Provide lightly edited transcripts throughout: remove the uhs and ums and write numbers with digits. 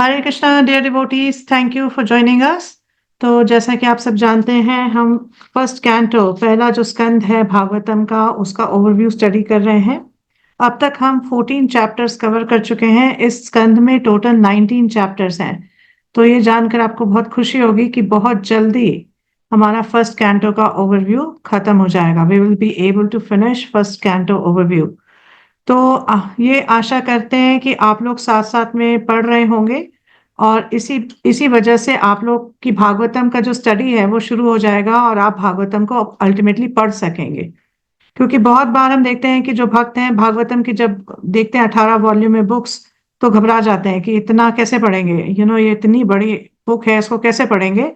Hare Krishna dear devotees, thank you for joining us. तो जैसा कि आप सब जानते हैं, हम फर्स्ट कैंटो, पहला जो स्कंद है भागवतम का, उसका ओवरव्यू स्टडी कर रहे हैं। अब तक हम 14 चैप्टर्स कवर कर चुके हैं। इस स्कंद में टोटल 19 चैप्टर्स हैं। तो ये जानकर आपको बहुत खुशी होगी कि बहुत जल्दी हमारा फर्स्ट कैंटो का ओवरव्यू खत्म हो जाएगा। We will be able to finish first canto overview. तो ये आशा करते हैं कि आप लोग साथ साथ में पढ़ रहे होंगे, और इसी इसी वजह से आप लोग की भागवतम का जो स्टडी है वो शुरू हो जाएगा और आप भागवतम को अल्टीमेटली पढ़ सकेंगे। क्योंकि बहुत बार हम देखते हैं कि जो भक्त हैं भागवतम की, जब देखते हैं 18 वॉल्यूम में बुक्स, तो घबरा जाते हैं कि इतना कैसे पढ़ेंगे, ये इतनी बड़ी बुक है, इसको कैसे पढ़ेंगे।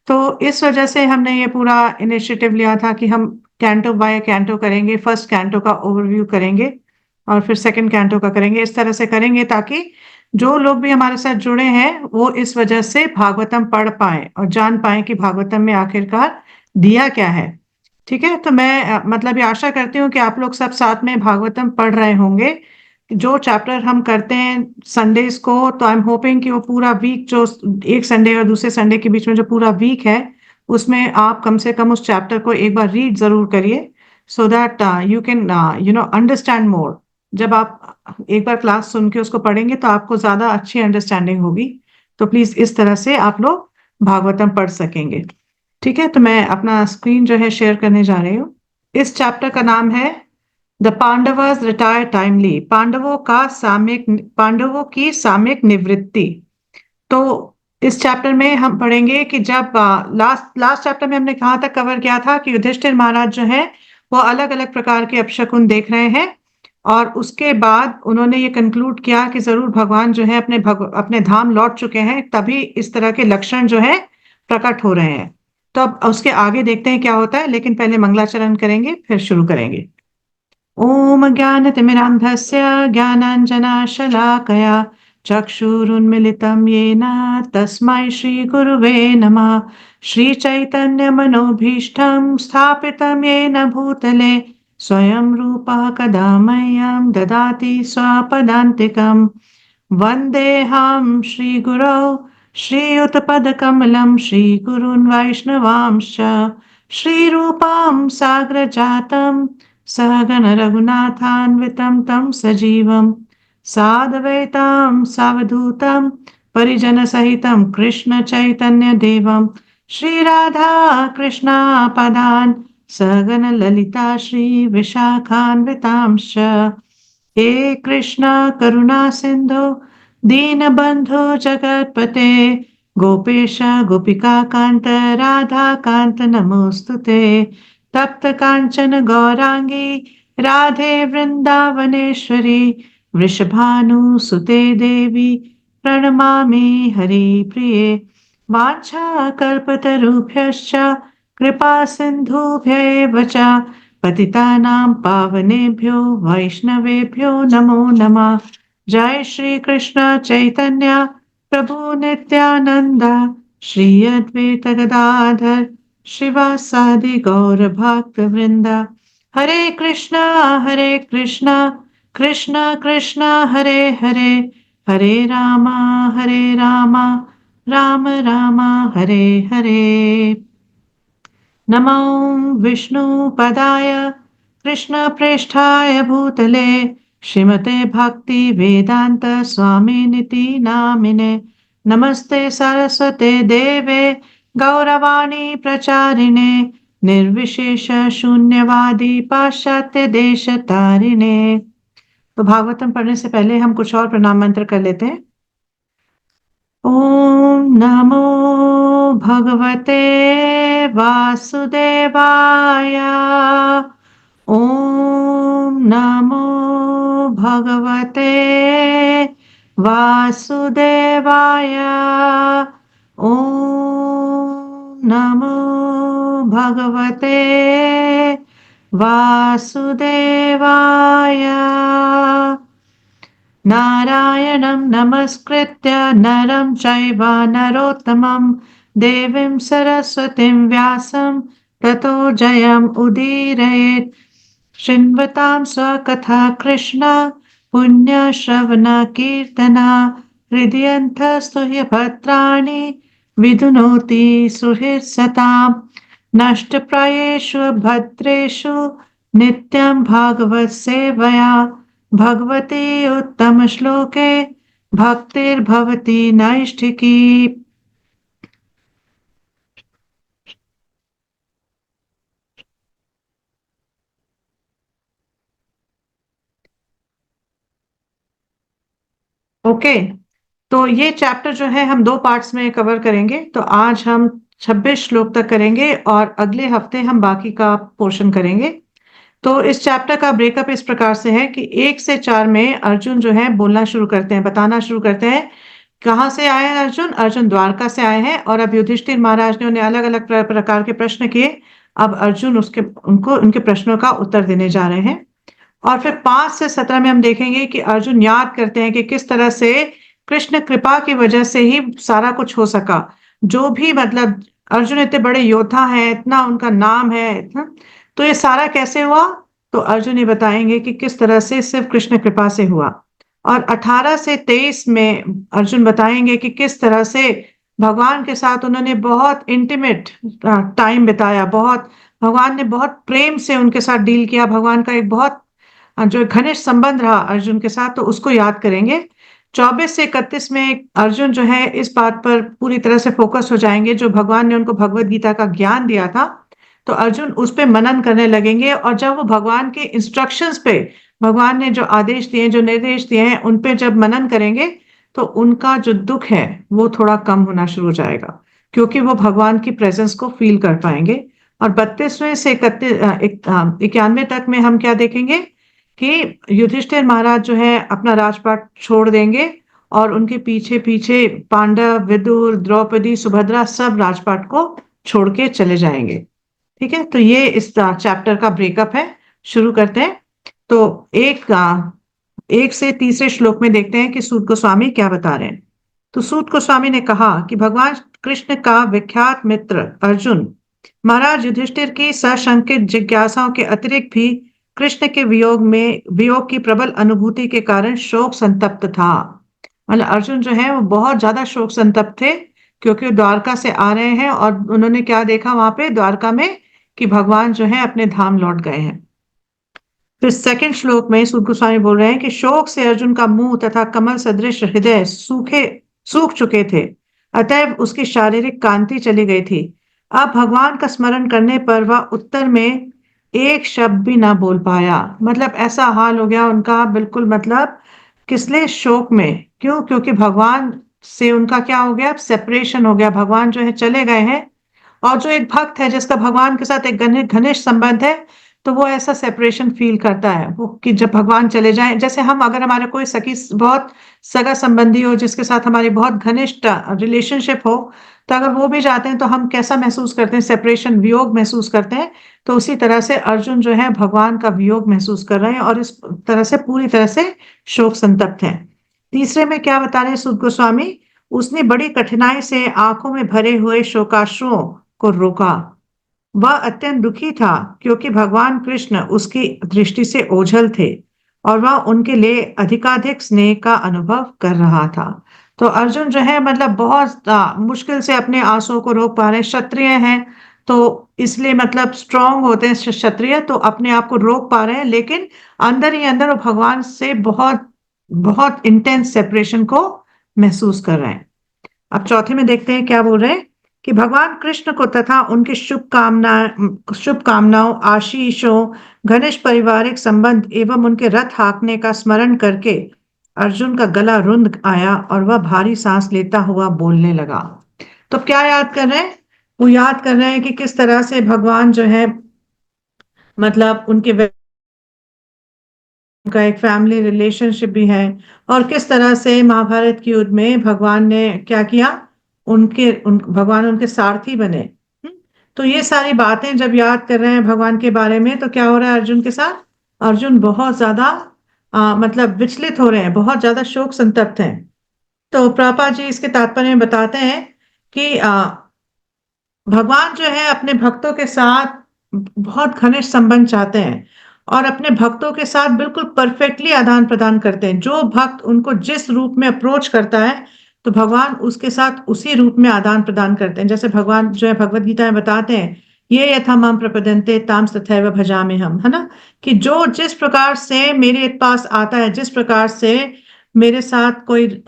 तो इस वजह से हमने ये पूरा इनिशिएटिव लिया था कि हम कैंटो बाय कैंटो करेंगे। फर्स्ट कैंटो का ओवरव्यू करेंगे और फिर सेकंड कैंटो का करेंगे। इस तरह से करेंगे ताकि जो लोग भी हमारे साथ जुड़े हैं वो इस वजह से भागवतम पढ़ पाए और जान पाए कि भागवतम में आखिरकार दिया क्या है। ठीक है, तो मैं मतलब ये आशा करती हूँ कि आप लोग सब साथ में भागवतम पढ़ रहे होंगे। जो चैप्टर हम करते हैं संडेज को, तो आई एम होपिंग कि वो पूरा वीक, जो एक संडे और दूसरे संडे के बीच में जो पूरा वीक है, उसमें आप कम से कम उस चैप्टर को एक बार रीड जरूर करिए, so that you can understand more. जब आप एक बार क्लास सुन के उसको पढ़ेंगे तो आपको ज्यादा अच्छी अंडरस्टैंडिंग होगी। तो प्लीज इस तरह से आप लोग भागवतम पढ़ सकेंगे। ठीक है, तो मैं अपना स्क्रीन जो है शेयर करने जा रही हूँ। इस चैप्टर का नाम है द पांडवस रिटायर टाइमली, पांडवों की सामयिक निवृत्ति। तो इस चैप्टर में हम पढ़ेंगे कि जब लास्ट लास्ट चैप्टर में हमने कहाँ तक कवर किया था कि युधिष्ठिर महाराज जो है वो अलग अलग प्रकार के अपशकुन देख रहे हैं, और उसके बाद उन्होंने ये कंक्लूड किया कि जरूर भगवान जो है अपने धाम लौट चुके हैं, तभी इस तरह के लक्षण जो है प्रकट हो रहे हैं। तो अब उसके आगे देखते हैं क्या होता है, लेकिन पहले मंगलाचरण करेंगे फिर शुरू करेंगे। ओम ज्ञानतिमिरान्धस्य ज्ञानाञ्जनशलाकया चक्षुरुन्मिलितं येन तस्मै श्रीगुरुवे नमः। श्रीचैतन्यमनोभीष्टं स्थापितं येन भूतले स्वयं रूपः कदा मह्यं ददाति स्वपदान्तिकम्। वन्देऽहं श्रीगुरौ श्रीयुतपदकमलं श्रीगुरून् वैष्णवांश्च श्रीरूपां साग्रजातं सहगण रघुनाथान्वितं तं सजीवं साद्वैतां सावधूतं परिजनसहितं कृष्ण चैतन्य देवं श्रीराधा कृष्णा पदान् सहगण ललिता श्री विशाखान्वितांश्च। हे कृष्ण करुणा सिंधु दीनबंधु जगतपते गोपेश गोपिका कांत राधा कांत नमोस्तुते। तप्त कांचन गौरांगी राधे वृंदावनेश्वरी वृषभानुसुते देवी प्रणमामि हरि प्रिये। वाञ्छा कल्पतरुभ्यश्च कृपा सिन्धुभ्य एव च पतितानां पावनेभ्यो वैष्णवेभ्यो नमो नमः। जय श्री कृष्ण चैतन्य प्रभु नित्यानंद श्री अद्वैत गदाधर शिवासादि गौर भक्त वृंदा। हरे कृष्णा कृष्ण कृष्ण हरे हरे, हरे रामा राम राम हरे हरे। नमो विष्णुपदाय कृष्णप्रेष्ठाय भूतले श्रीमते भक्ति वेदांत स्वामिनिति नामिने। नमस्ते सरस्वते देवे गौरवाणी प्रचारिणे निर्विशेष शून्यवादी पाश्चात्य देश तारिणे। तो भागवतम पढ़ने से पहले हम कुछ और प्रणाम मंत्र कर लेते हैं। ओम नमो भगवते वासुदेवाय। ओम नमो भगवते वासुदेवाय। ओम नमो भगवते वासुदेवाय। नारायणं नमस्कृत्य नरं चैव नरोत्तमं देवीं सरस्वतीं व्यासं ततो जयम् उदीरयेत्। शृण्वतां स्वकथा कृष्ण पुण्यश्रवण कीर्तना हृदयंतस्तु हि भद्राणि विधुनोति सुहृत्सताम् नष्टप्रायेषु भद्रेषु नित्यं भागवत सेवया भगवते उत्तम श्लोके भक्तिर्भवति नैष्ठिकी। ओके, तो ये चैप्टर जो है हम दो पार्ट्स में कवर करेंगे। तो आज हम 26 श्लोक तक करेंगे और अगले हफ्ते हम बाकी का पोर्शन करेंगे। तो इस चैप्टर का ब्रेकअप इस प्रकार से है कि 1 से 4 में अर्जुन जो है बोलना शुरू करते हैं, बताना शुरू करते हैं कहाँ से आए हैं अर्जुन। अर्जुन द्वारका से आए हैं और अब युधिष्ठिर महाराज ने उन्हें अलग अलग प्रकार के प्रश्न किए। अब अर्जुन उसके उनको उनके प्रश्नों का उत्तर देने जा रहे हैं। और फिर 5 से 17 में हम देखेंगे कि अर्जुन याद करते हैं कि किस तरह से कृष्ण कृपा की वजह से ही सारा कुछ हो सका। जो भी मतलब अर्जुन इतने बड़े योद्धा हैं, इतना उनका नाम है इतना, तो ये सारा कैसे हुआ। तो अर्जुन ये बताएंगे कि किस तरह से सिर्फ कृष्ण कृपा से हुआ। और 18 से 23 में अर्जुन बताएंगे कि किस तरह से भगवान के साथ उन्होंने बहुत इंटीमेट टाइम बिताया, बहुत भगवान ने बहुत प्रेम से उनके साथ डील किया। भगवान का एक बहुत जो घनिष्ठ संबंध रहा अर्जुन के साथ, तो उसको याद करेंगे। 24 से 31 में अर्जुन जो है इस बात पर पूरी तरह से फोकस हो जाएंगे, जो भगवान ने उनको भगवत गीता का ज्ञान दिया था, तो अर्जुन उस पे मनन करने लगेंगे। और जब वो भगवान के इंस्ट्रक्शंस पे, भगवान ने जो आदेश दिए, जो निर्देश दिए हैं, उन पे जब मनन करेंगे, तो उनका जो दुख है वो थोड़ा कम होना शुरू हो जाएगा, क्योंकि वो भगवान की प्रेजेंस को फील कर पाएंगे। और 32वें से 91 तक में हम क्या देखेंगे कि युधिष्ठिर महाराज जो है अपना राजपाट छोड़ देंगे और उनके पीछे पीछे पांडव, विदुर, द्रौपदी, सुभद्रा सब राजपाट को छोड़ के चले जाएंगे। ठीक है, तो ये इस चैप्टर का ब्रेकअप है। शुरू करते हैं। तो 1 से तीसरे श्लोक में देखते हैं कि सूत गोस्वामी क्या बता रहे हैं। तो सूत गोस्वामी ने कहा कि भगवान कृष्ण का विख्यात मित्र अर्जुन महाराज युधिष्ठिर की सशंकित जिज्ञासाओं के अतिरिक्त भी कृष्ण के वियोग की प्रबल अनुभूति के कारण शोक संतप्त था। मतलब अर्जुन जो है वो बहुत ज्यादा शोक संतप्त थे, क्योंकि वो द्वारका से आ रहे हैं और उन्होंने क्या देखा वहां पे द्वारका में कि भगवान जो है अपने धाम लौट गए हैं। फिर सेकंड श्लोक में सूत गोस्वामी बोल रहे हैं कि शोक से अर्जुन का मुंह तथा कमल सदृश हृदय सूख चुके थे, अतएव उसकी शारीरिक कांति चली गई थी। अब भगवान का स्मरण करने पर वह उत्तर में एक शब्द भी ना बोल पाया। मतलब ऐसा हाल हो गया उनका, बिल्कुल मतलब किसलिए शोक में, क्यों, क्योंकि भगवान से उनका क्या हो गया, सेपरेशन हो गया। भगवान जो है चले गए हैं। और जो एक भक्त है जिसका भगवान के साथ एक घनिष्ठ संबंध है, तो वो ऐसा सेपरेशन फील करता है वो, कि जब भगवान चले जाएं, जैसे हम अगर हमारा कोई सखी बहुत सगा संबंधी हो जिसके साथ हमारी बहुत घनिष्ठ रिलेशनशिप हो, तो अगर वो भी जाते हैं तो हम कैसा महसूस करते हैं, सेपरेशन, वियोग महसूस करते हैं। तो उसी तरह से अर्जुन जो है भगवान का वियोग महसूस कर रहे हैं और इस तरह से पूरी तरह से शोक संतप्त हैं। तीसरे में क्या बता रहे हैं सुद गोस्वामी, उसने बड़ी कठिनाई से आंखों में भरे हुए शोकाश्रुओं को रोका। वह अत्यंत दुखी था क्योंकि भगवान कृष्ण उसकी दृष्टि से ओझल थे और वह उनके लिए अधिकाधिक स्नेह का अनुभव कर रहा था। तो अर्जुन जो है मतलब बहुत मुश्किल से अपने आंसुओं को रोक पा रहे हैं। क्षत्रिय हैं तो इसलिए मतलब स्ट्रांग होते हैं क्षत्रिय, तो अपने आप को रोक पा रहे हैं, लेकिन अंदर ही अंदर वो भगवान से बहुत बहुत इंटेंस सेपरेशन को महसूस कर रहे हैं। अब चौथे में देखते हैं क्या बोल रहे हैं कि भगवान कृष्ण को तथा उनकी शुभकामनाओं, आशीषों, घनिष्ठ पारिवारिक संबंध एवं उनके रथ हाँकने का स्मरण करके अर्जुन का गला रुंध आया और वह भारी सांस लेता हुआ बोलने लगा। तो क्या याद कर रहे हैं, वो याद कर रहे हैं कि किस तरह से भगवान जो है मतलब उनका एक फैमिली रिलेशनशिप भी है, और किस तरह से महाभारत के युद्ध में भगवान ने क्या किया, भगवान उनके सारथी बने। तो ये सारी बातें जब याद कर रहे हैं भगवान के बारे में, तो क्या हो रहा है अर्जुन के साथ, अर्जुन बहुत ज्यादा मतलब विचलित हो रहे हैं, बहुत ज्यादा शोक संतप्त हैं। तो प्रभुपाद जी इसके तात्पर्य में बताते हैं कि भगवान जो है अपने भक्तों के साथ बहुत घनिष्ठ संबंध चाहते हैं, और अपने भक्तों के साथ बिल्कुल परफेक्टली आदान प्रदान करते हैं। जो भक्त उनको जिस रूप में अप्रोच करता है, तो भगवान उसके साथ उसी रूप में आदान प्रदान करते हैं। जैसे भगवान जो है भगवत गीता में बताते हैं, ये यथा माम प्रपद्यन्ते ताम तथैव भजामि हम, है ना, कि जो जिस प्रकार से मेरे पास आता है, जिस प्रकार से मेरे साथ कोई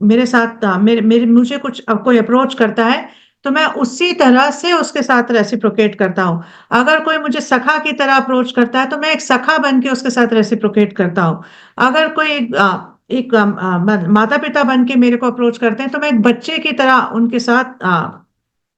मेरे साथ मेरे मेरे मुझे कुछ कोई अप्रोच करता है, तो मैं उसी तरह से उसके साथ रेसिप्रोकेट करता हूँ। अगर कोई मुझे सखा की तरह अप्रोच करता है, तो मैं एक सखा बन के उसके साथ रेसिप्रोकेट करता हूँ। अगर कोई एक माता पिता बन के मेरे को अप्रोच करते हैं, तो मैं एक बच्चे की तरह उनके साथ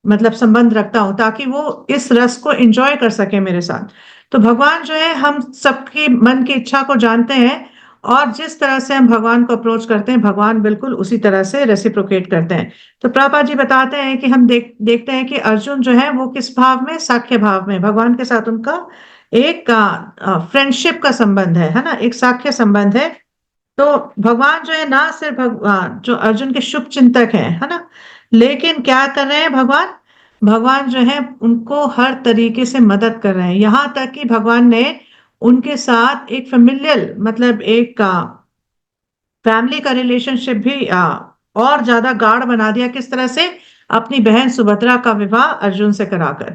मतलब संबंध रखता हूँ, ताकि वो इस रस को एंजॉय कर सके मेरे साथ। तो भगवान जो है हम सबकी मन की इच्छा को जानते हैं, और जिस तरह से हम भगवान को अप्रोच करते हैं, भगवान बिल्कुल उसी तरह से रेसिप्रोकेट करते हैं। तो प्रभुपाद जी बताते हैं कि हम देखते हैं कि अर्जुन जो है वो किस भाव में, साख्य भाव में, भगवान के साथ उनका एक फ्रेंडशिप का संबंध है ना, एक साख्य संबंध है। तो भगवान जो है ना सिर्फ जो अर्जुन के शुभ चिंतक हैं, है ना, लेकिन क्या कर रहे हैं भगवान, भगवान जो है उनको हर तरीके से मदद कर रहे हैं। यहां तक कि भगवान ने उनके साथ एक फेमिलियल, मतलब एक फैमिली का रिलेशनशिप भी और ज्यादा गाढ़ बना दिया। किस तरह से? अपनी बहन सुभद्रा का विवाह अर्जुन से कराकर।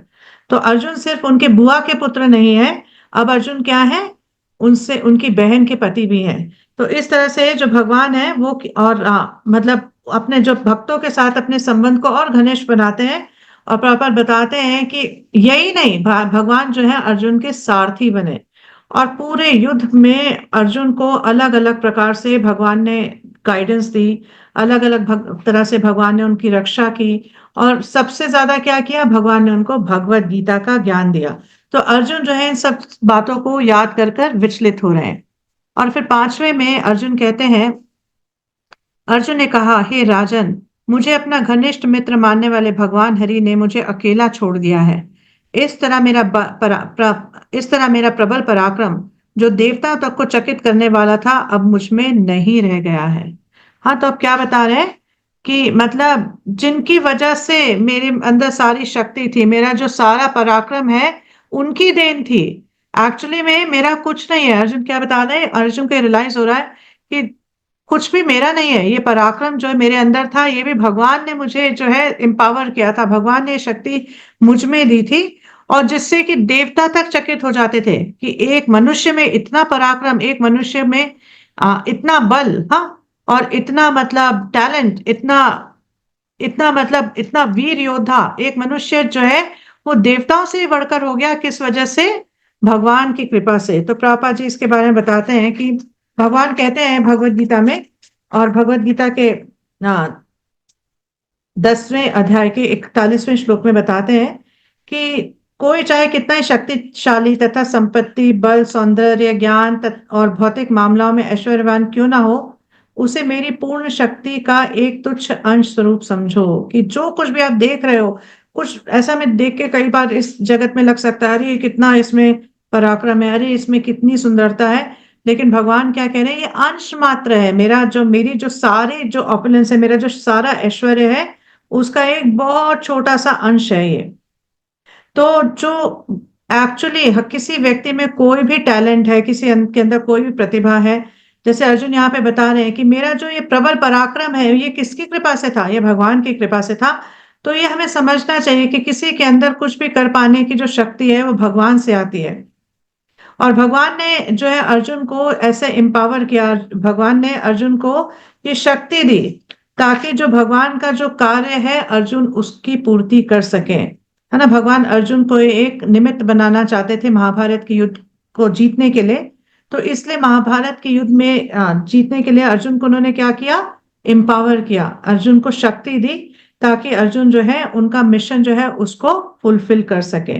तो अर्जुन सिर्फ उनके बुआ के पुत्र नहीं है, अब अर्जुन क्या है, उनसे उनकी बहन के पति भी हैं। तो इस तरह से जो भगवान है वो और मतलब अपने जो भक्तों के साथ अपने संबंध को और घनिष्ठ बनाते हैं। और प्रॉपर बताते हैं कि यही नहीं, भगवान जो है अर्जुन के सारथी बने, और पूरे युद्ध में अर्जुन को अलग अलग प्रकार से भगवान ने गाइडेंस दी, अलग अलग तरह से भगवान ने उनकी रक्षा की, और सबसे ज्यादा क्या किया, भगवान ने उनको भगवत गीता का ज्ञान दिया। तो अर्जुन जो है इन सब बातों को याद कर कर विचलित हो रहे हैं। और फिर पांचवें में अर्जुन कहते हैं, अर्जुन ने कहा, हे राजन, मुझे अपना घनिष्ठ मित्र मानने वाले भगवान हरि ने मुझे अकेला छोड़ दिया है। इस तरह मेरा इस तरह मेरा प्रबल पराक्रम, जो देवताओं तक को चकित करने वाला था, अब मुझ में नहीं रह गया है। हाँ, तो अब क्या बता रहे हैं कि मतलब जिनकी वजह से मेरे अंदर सारी शक्ति थी, मेरा जो सारा पराक्रम है, उनकी देन थी। एक्चुअली में मेरा कुछ नहीं है। अर्जुन क्या बता रहे हैं, अर्जुन को रियलाइज हो रहा है कि कुछ भी मेरा नहीं है। ये पराक्रम जो मेरे अंदर था, ये भी भगवान ने मुझे जो है एम्पावर किया था, भगवान ने शक्ति मुझ में दी थी, और जिससे कि देवता तक चकित हो जाते थे कि एक मनुष्य में इतना पराक्रम, एक मनुष्य में इतना बल, हाँ, और इतना मतलब टैलेंट, इतना इतना मतलब इतना वीर योद्धा एक मनुष्य जो है, वो देवताओं से ही बढ़कर हो गया। किस वजह से? भगवान की कृपा से। तो प्रभुपाद जी इसके बारे में बताते हैं कि भगवान कहते हैं भगवत गीता में, और भगवत गीता के 10वें अध्याय के 41वें श्लोक में बताते हैं कि कोई चाहे कितना ही शक्तिशाली तथा संपत्ति, बल, सौंदर्य, ज्ञान और भौतिक मामलों में ऐश्वर्यवान क्यों ना हो, उसे मेरी पूर्ण शक्ति का एक तुच्छ अंश स्वरूप समझो। कि जो कुछ भी आप देख रहे हो, कुछ ऐसा में देख के कई बार इस जगत में लग सकता है, अरे कितना इसमें पराक्रम है, अरे इसमें कितनी सुंदरता है। लेकिन भगवान क्या कह रहे हैं, ये अंश मात्र है। मेरी जो सारे जो ऑपुलेंस है, मेरा जो सारा ऐश्वर्य है, उसका एक बहुत छोटा सा अंश है ये। तो जो एक्चुअली किसी व्यक्ति में कोई भी टैलेंट है, किसी के अंदर कोई भी प्रतिभा है, जैसे अर्जुन यहाँ पे बता रहे हैं कि मेरा जो ये प्रबल पराक्रम है, ये किसकी कृपा से था? ये भगवान की कृपा से था। तो ये हमें समझना चाहिए कि किसी के अंदर कुछ भी कर पाने की जो शक्ति है, वो भगवान से आती है। और भगवान ने जो है अर्जुन को ऐसे एम्पावर किया, भगवान ने अर्जुन को ये शक्ति दी, ताकि जो भगवान का जो कार्य है, अर्जुन उसकी पूर्ति कर सके, है ना। भगवान अर्जुन को एक निमित्त बनाना चाहते थे महाभारत के युद्ध को जीतने के लिए। तो इसलिए महाभारत के युद्ध में जीतने के लिए अर्जुन को उन्होंने क्या किया, एम्पावर किया, अर्जुन को शक्ति दी, ताकि अर्जुन जो है उनका मिशन जो है उसको फुलफिल कर सके।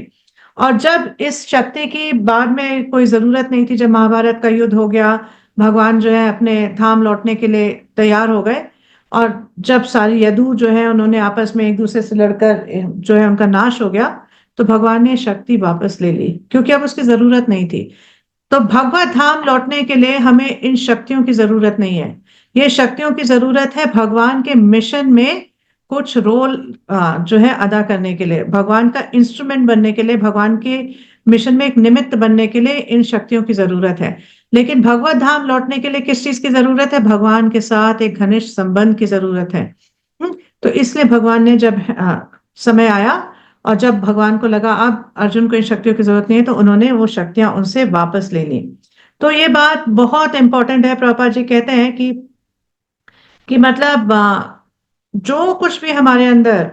और जब इस शक्ति की बाद में कोई जरूरत नहीं थी, जब महाभारत का युद्ध हो गया, भगवान जो है अपने धाम लौटने के लिए तैयार हो गए, और जब सारी यदु जो है उन्होंने आपस में एक दूसरे से लड़कर जो है उनका नाश हो गया, तो भगवान ने शक्ति वापस ले ली, क्योंकि अब उसकी जरूरत नहीं थी। तो भगवत धाम लौटने के लिए हमें इन शक्तियों की जरूरत नहीं है। ये शक्तियों की जरूरत है भगवान के मिशन में कुछ रोल जो है अदा करने के लिए, भगवान का इंस्ट्रूमेंट बनने के लिए, भगवान के मिशन में एक निमित्त बनने के लिए इन शक्तियों की जरूरत है। लेकिन भगवत धाम लौटने के लिए किस चीज की जरूरत है? भगवान के साथ एक घनिष्ठ संबंध की जरूरत है। तो इसलिए भगवान ने जब समय आया और जब भगवान को लगा अब अर्जुन को इन शक्तियों की जरूरत नहीं है, तो उन्होंने वो शक्तियां उनसे वापस ले ली। तो ये बात बहुत इंपॉर्टेंट है। प्रभुपाद जी कहते हैं कि मतलब जो कुछ भी हमारे अंदर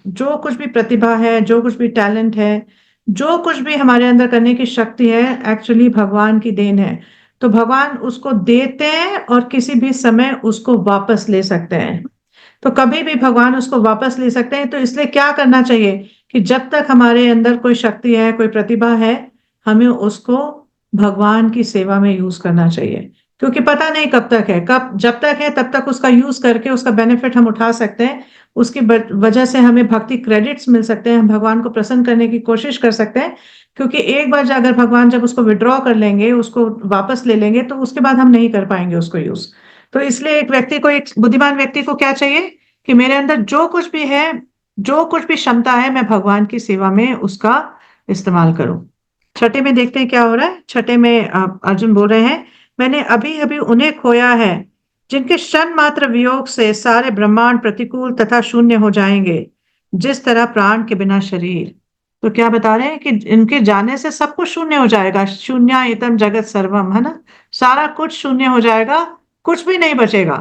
जो कुछ भी प्रतिभा है, जो कुछ भी टैलेंट है, जो कुछ भी हमारे अंदर करने की शक्ति है, एक्चुअली भगवान की देन है। तो भगवान उसको देते हैं और किसी भी समय उसको वापस ले सकते हैं। तो कभी भी भगवान उसको वापस ले सकते हैं। तो इसलिए क्या करना चाहिए कि जब तक हमारे अंदर कोई शक्ति है, कोई प्रतिभा है, हमें उसको भगवान की सेवा में यूज करना चाहिए। क्योंकि पता नहीं कब तक है, कब जब तक है तब तक उसका यूज करके उसका बेनिफिट हम उठा सकते हैं। उसकी वजह से हमें भक्ति क्रेडिट्स मिल सकते हैं, हम भगवान को प्रसन्न करने की कोशिश कर सकते हैं। क्योंकि एक बार अगर भगवान जब उसको विड्रॉ कर लेंगे, उसको वापस ले लेंगे, तो उसके बाद हम नहीं कर पाएंगे उसको यूज। तो इसलिए एक व्यक्ति को, एक बुद्धिमान व्यक्ति को क्या चाहिए कि मेरे अंदर जो कुछ भी है, जो कुछ भी क्षमता है, मैं भगवान की सेवा में उसका इस्तेमाल करूं। छठे में देखते हैं क्या हो रहा है। छठे में अर्जुन बोल रहे हैं, मैंने अभी अभी उन्हें खोया है जिनके क्षण मात्र वियोग से सारे ब्रह्मांड प्रतिकूल तथा शून्य हो जाएंगे, जिस तरह प्राण के बिना शरीर। तो क्या बता रहे हैं कि इनके जाने से सब कुछ शून्य हो जाएगा। शून्यायतम जगत सर्वम, है ना। सारा कुछ शून्य हो जाएगा, कुछ भी नहीं बचेगा।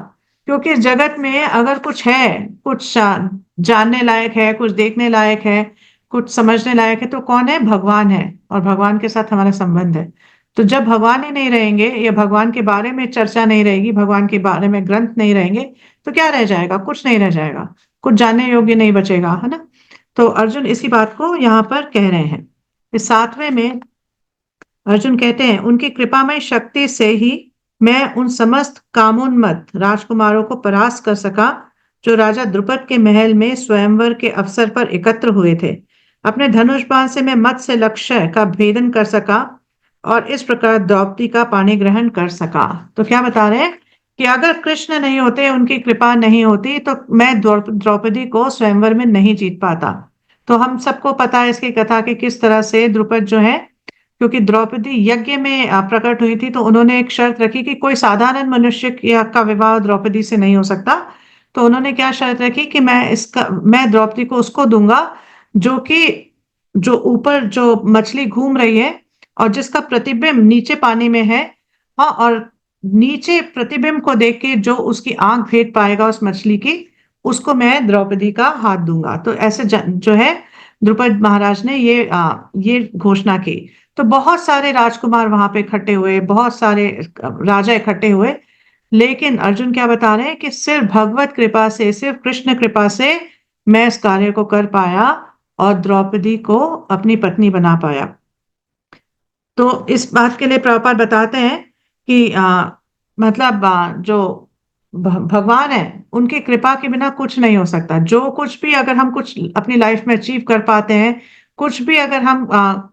क्योंकि इस जगत में अगर कुछ है, कुछ जानने लायक है, कुछ देखने लायक है, कुछ समझने लायक है, तो कौन है? भगवान है। और भगवान के साथ हमारा संबंध है। तो जब भगवान ही नहीं रहेंगे, या भगवान के बारे में चर्चा नहीं रहेगी, भगवान के बारे में ग्रंथ नहीं रहेंगे, तो क्या रह जाएगा? कुछ नहीं रह जाएगा, कुछ जानने योग्य नहीं बचेगा, है ना। तो अर्जुन इसी बात को यहाँ पर कह रहे हैं। इस सातवें में अर्जुन कहते हैं, उनकी कृपामय शक्ति से ही मैं उन समस्त कामोन्मत्त राजकुमारों को परास्त कर सका जो राजा द्रुपद के महल में स्वयंवर के अवसर पर एकत्र हुए थे। अपने धनुष बाण से मैं मत्स्य लक्ष्य का भेदन कर सका और इस प्रकार द्रौपदी का पाणी ग्रहण कर सका। तो क्या बता रहे हैं कि अगर कृष्ण नहीं होते, उनकी कृपा नहीं होती, तो मैं द्रौपदी को स्वयंवर में नहीं जीत पाता। तो हम सबको पता है इसकी कथा कि किस तरह से द्रुपद जो है, क्योंकि द्रौपदी यज्ञ में प्रकट हुई थी, तो उन्होंने एक शर्त रखी कि कोई साधारण मनुष्य का विवाह द्रौपदी से नहीं हो सकता। तो उन्होंने क्या शर्त रखी कि मैं द्रौपदी को उसको दूंगा जो कि जो ऊपर जो मछली घूम रही है और जिसका प्रतिबिंब नीचे पानी में है। हाँ, और नीचे प्रतिबिंब को देख के जो उसकी आंख भेद पाएगा उस मछली की, उसको मैं द्रौपदी का हाथ दूंगा। तो ऐसे जो है द्रुपद महाराज ने ये घोषणा की। तो बहुत सारे राजकुमार वहां पे इकट्ठे हुए, बहुत सारे राजा इकट्ठे हुए। लेकिन अर्जुन क्या बता रहे हैं कि सिर्फ भगवत कृपा से, सिर्फ कृष्ण कृपा से मैं इस कार्य को कर पाया और द्रौपदी को अपनी पत्नी बना पाया। तो इस बात के लिए प्रभुपाद बताते हैं कि मतलब जो भगवान है, उनकी कृपा के बिना कुछ नहीं हो सकता। जो कुछ भी अगर हम कुछ अपनी लाइफ में अचीव कर पाते हैं, कुछ भी अगर हम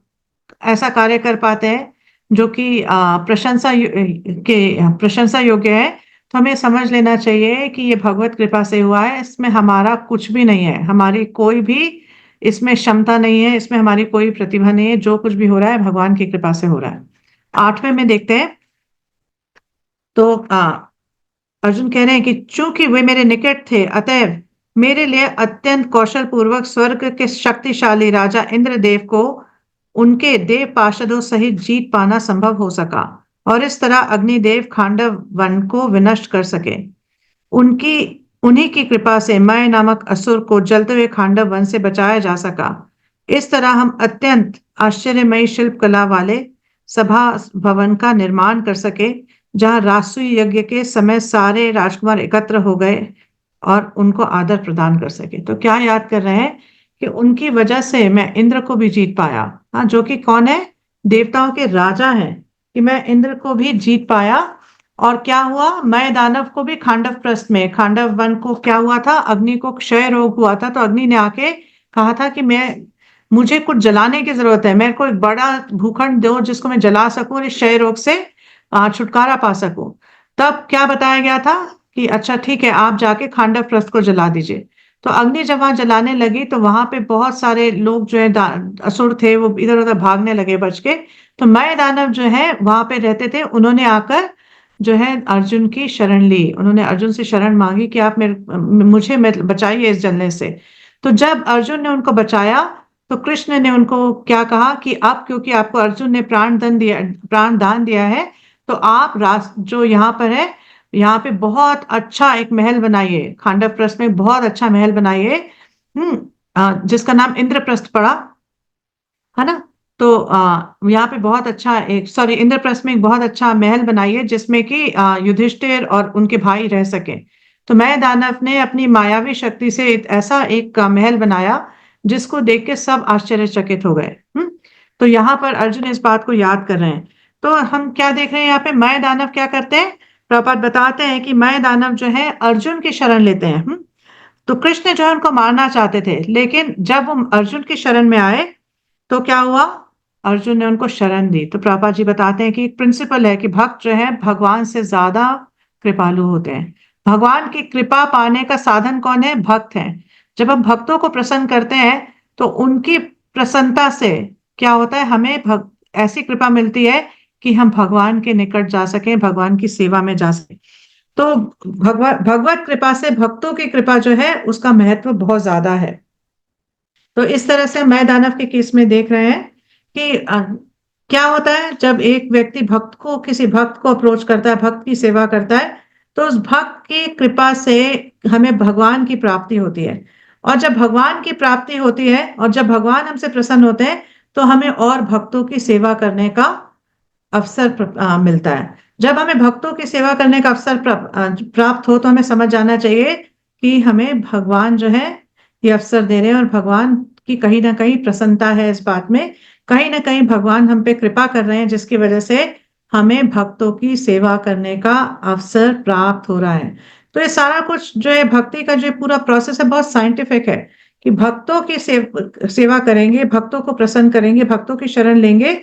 ऐसा कार्य कर पाते हैं जो कि प्रशंसा योग्य है, तो हमें समझ लेना चाहिए कि ये भगवत कृपा से हुआ है। इसमें हमारा कुछ भी नहीं है, हमारी कोई भी इसमें क्षमता नहीं है, इसमें हमारी कोई प्रतिभा नहीं है। जो कुछ भी हो रहा है भगवान की कृपा से हो रहा है। आठवें में देखते हैं। तो अर्जुन कह रहे हैं कि चूंकि वे मेरे निकट थे, अतएव मेरे लिए अत्यंत कौशल पूर्वक स्वर्ग के शक्तिशाली राजा इंद्रदेव को उनके देव पार्षदों सहित जीत पाना संभव हो सका और इस तरह अग्निदेव खांडव वन को विनष्ट कर सके। उनकी उन्हीं की कृपा से मय नामक असुर को जलते हुए खांडव वन से बचाया जा सका। इस तरह हम अत्यंत आश्चर्यमयी शिल्प कला वाले सभा भवन का निर्माण कर सके, जहां राजसूय यज्ञ के समय सारे राजकुमार एकत्र हो गए और उनको आदर प्रदान कर सके। तो क्या याद कर रहे हैं कि उनकी वजह से मैं इंद्र को भी जीत पाया। हाँ, जो कि कौन है? देवताओं के राजा हैं। कि मैं इंद्र को भी जीत पाया। और क्या हुआ? मैं दानव को भी खांडव प्रस्थ में, खांडव वन को क्या हुआ था? अग्नि को क्षय रोग हुआ था, तो अग्नि ने आके कहा था कि मुझे कुछ जलाने की जरूरत है, मेरे को एक बड़ा भूखंड दो जिसको मैं जला सकूं और इस क्षय रोग से छुटकारा पा सकूं। तब क्या बताया गया था कि अच्छा ठीक है, आप जाके खांडव प्रस्थ को जला दीजिए। तो अग्नि जब वहां जलाने लगी तो वहां पे बहुत सारे लोग जो है असुर थे, वो इधर उधर भागने लगे बच के। तो मय दानव जो है वहां पे रहते थे, उन्होंने आकर जो है अर्जुन की शरण ली। उन्होंने अर्जुन से शरण मांगी कि आप मुझे बचाइए इस जलने से। तो जब अर्जुन ने उनको बचाया तो कृष्ण ने उनको क्या कहा कि अब क्योंकि आपको अर्जुन ने प्राण दान दिया है, तो आप जो यहाँ पर है, यहाँ पे बहुत अच्छा एक महल बनाइए, खांडवप्रस्थ में बहुत अच्छा महल बनाइए। जिसका नाम इंद्रप्रस्थ पड़ा, है ना। तो यहाँ पे बहुत अच्छा एक, सॉरी, इंद्रप्रस्थ में एक बहुत अच्छा महल बनाइए जिसमें कि युधिष्ठिर और उनके भाई रह सके। तो मैं दानव ने अपनी मायावी शक्ति से ऐसा एक महल बनाया जिसको देख के सब आश्चर्यचकित हो गए। तो यहाँ पर अर्जुन इस बात को याद कर रहे हैं। तो हम क्या देख रहे हैं यहाँ पे, मय दानव क्या करते हैं, प्रभुपाद बताते हैं कि मय दानव जो है अर्जुन की शरण लेते हैं। तो कृष्ण जो है उनको मारना चाहते थे, लेकिन जब वो अर्जुन की शरण में आए तो क्या हुआ, अर्जुन ने उनको शरण दी। तो प्रभुपाद जी बताते हैं कि एक प्रिंसिपल है कि भक्त जो है भगवान से ज्यादा कृपालु होते हैं। भगवान की कृपा पाने का साधन कौन है, भक्त हैं। जब हम भक्तों को प्रसन्न करते हैं तो उनकी प्रसन्नता से क्या होता है, हमें ऐसी कृपा मिलती है कि हम भगवान के निकट जा सकें, भगवान की सेवा में जा सकें। तो भगवत कृपा से भक्तों की कृपा जो है उसका महत्व बहुत ज्यादा है। तो इस तरह से मैं दानव के केस में देख रहे हैं कि क्या होता है जब एक व्यक्ति किसी भक्त को अप्रोच करता है, भक्त की सेवा करता है, तो उस भक्त की कृपा से हमें भगवान की प्राप्ति होती है। और जब भगवान की प्राप्ति होती है और जब भगवान हमसे प्रसन्न होते हैं तो हमें और भक्तों की सेवा करने का अवसर मिलता है। जब हमें भक्तों की सेवा करने का अवसर प्राप्त हो तो हमें समझ जाना चाहिए कि हमें भगवान जो है ये अवसर दे रहे हैं और भगवान की कहीं ना कहीं प्रसन्नता है इस बात में। कहीं ना कहीं भगवान हम पे कृपा कर रहे हैं जिसकी वजह से हमें भक्तों की सेवा करने का अवसर प्राप्त हो रहा है। तो ये सारा कुछ जो है भक्ति का जो पूरा प्रोसेस है बहुत साइंटिफिक है कि भक्तों की सेवा करेंगे, भक्तों को प्रसन्न करेंगे, भक्तों की शरण लेंगे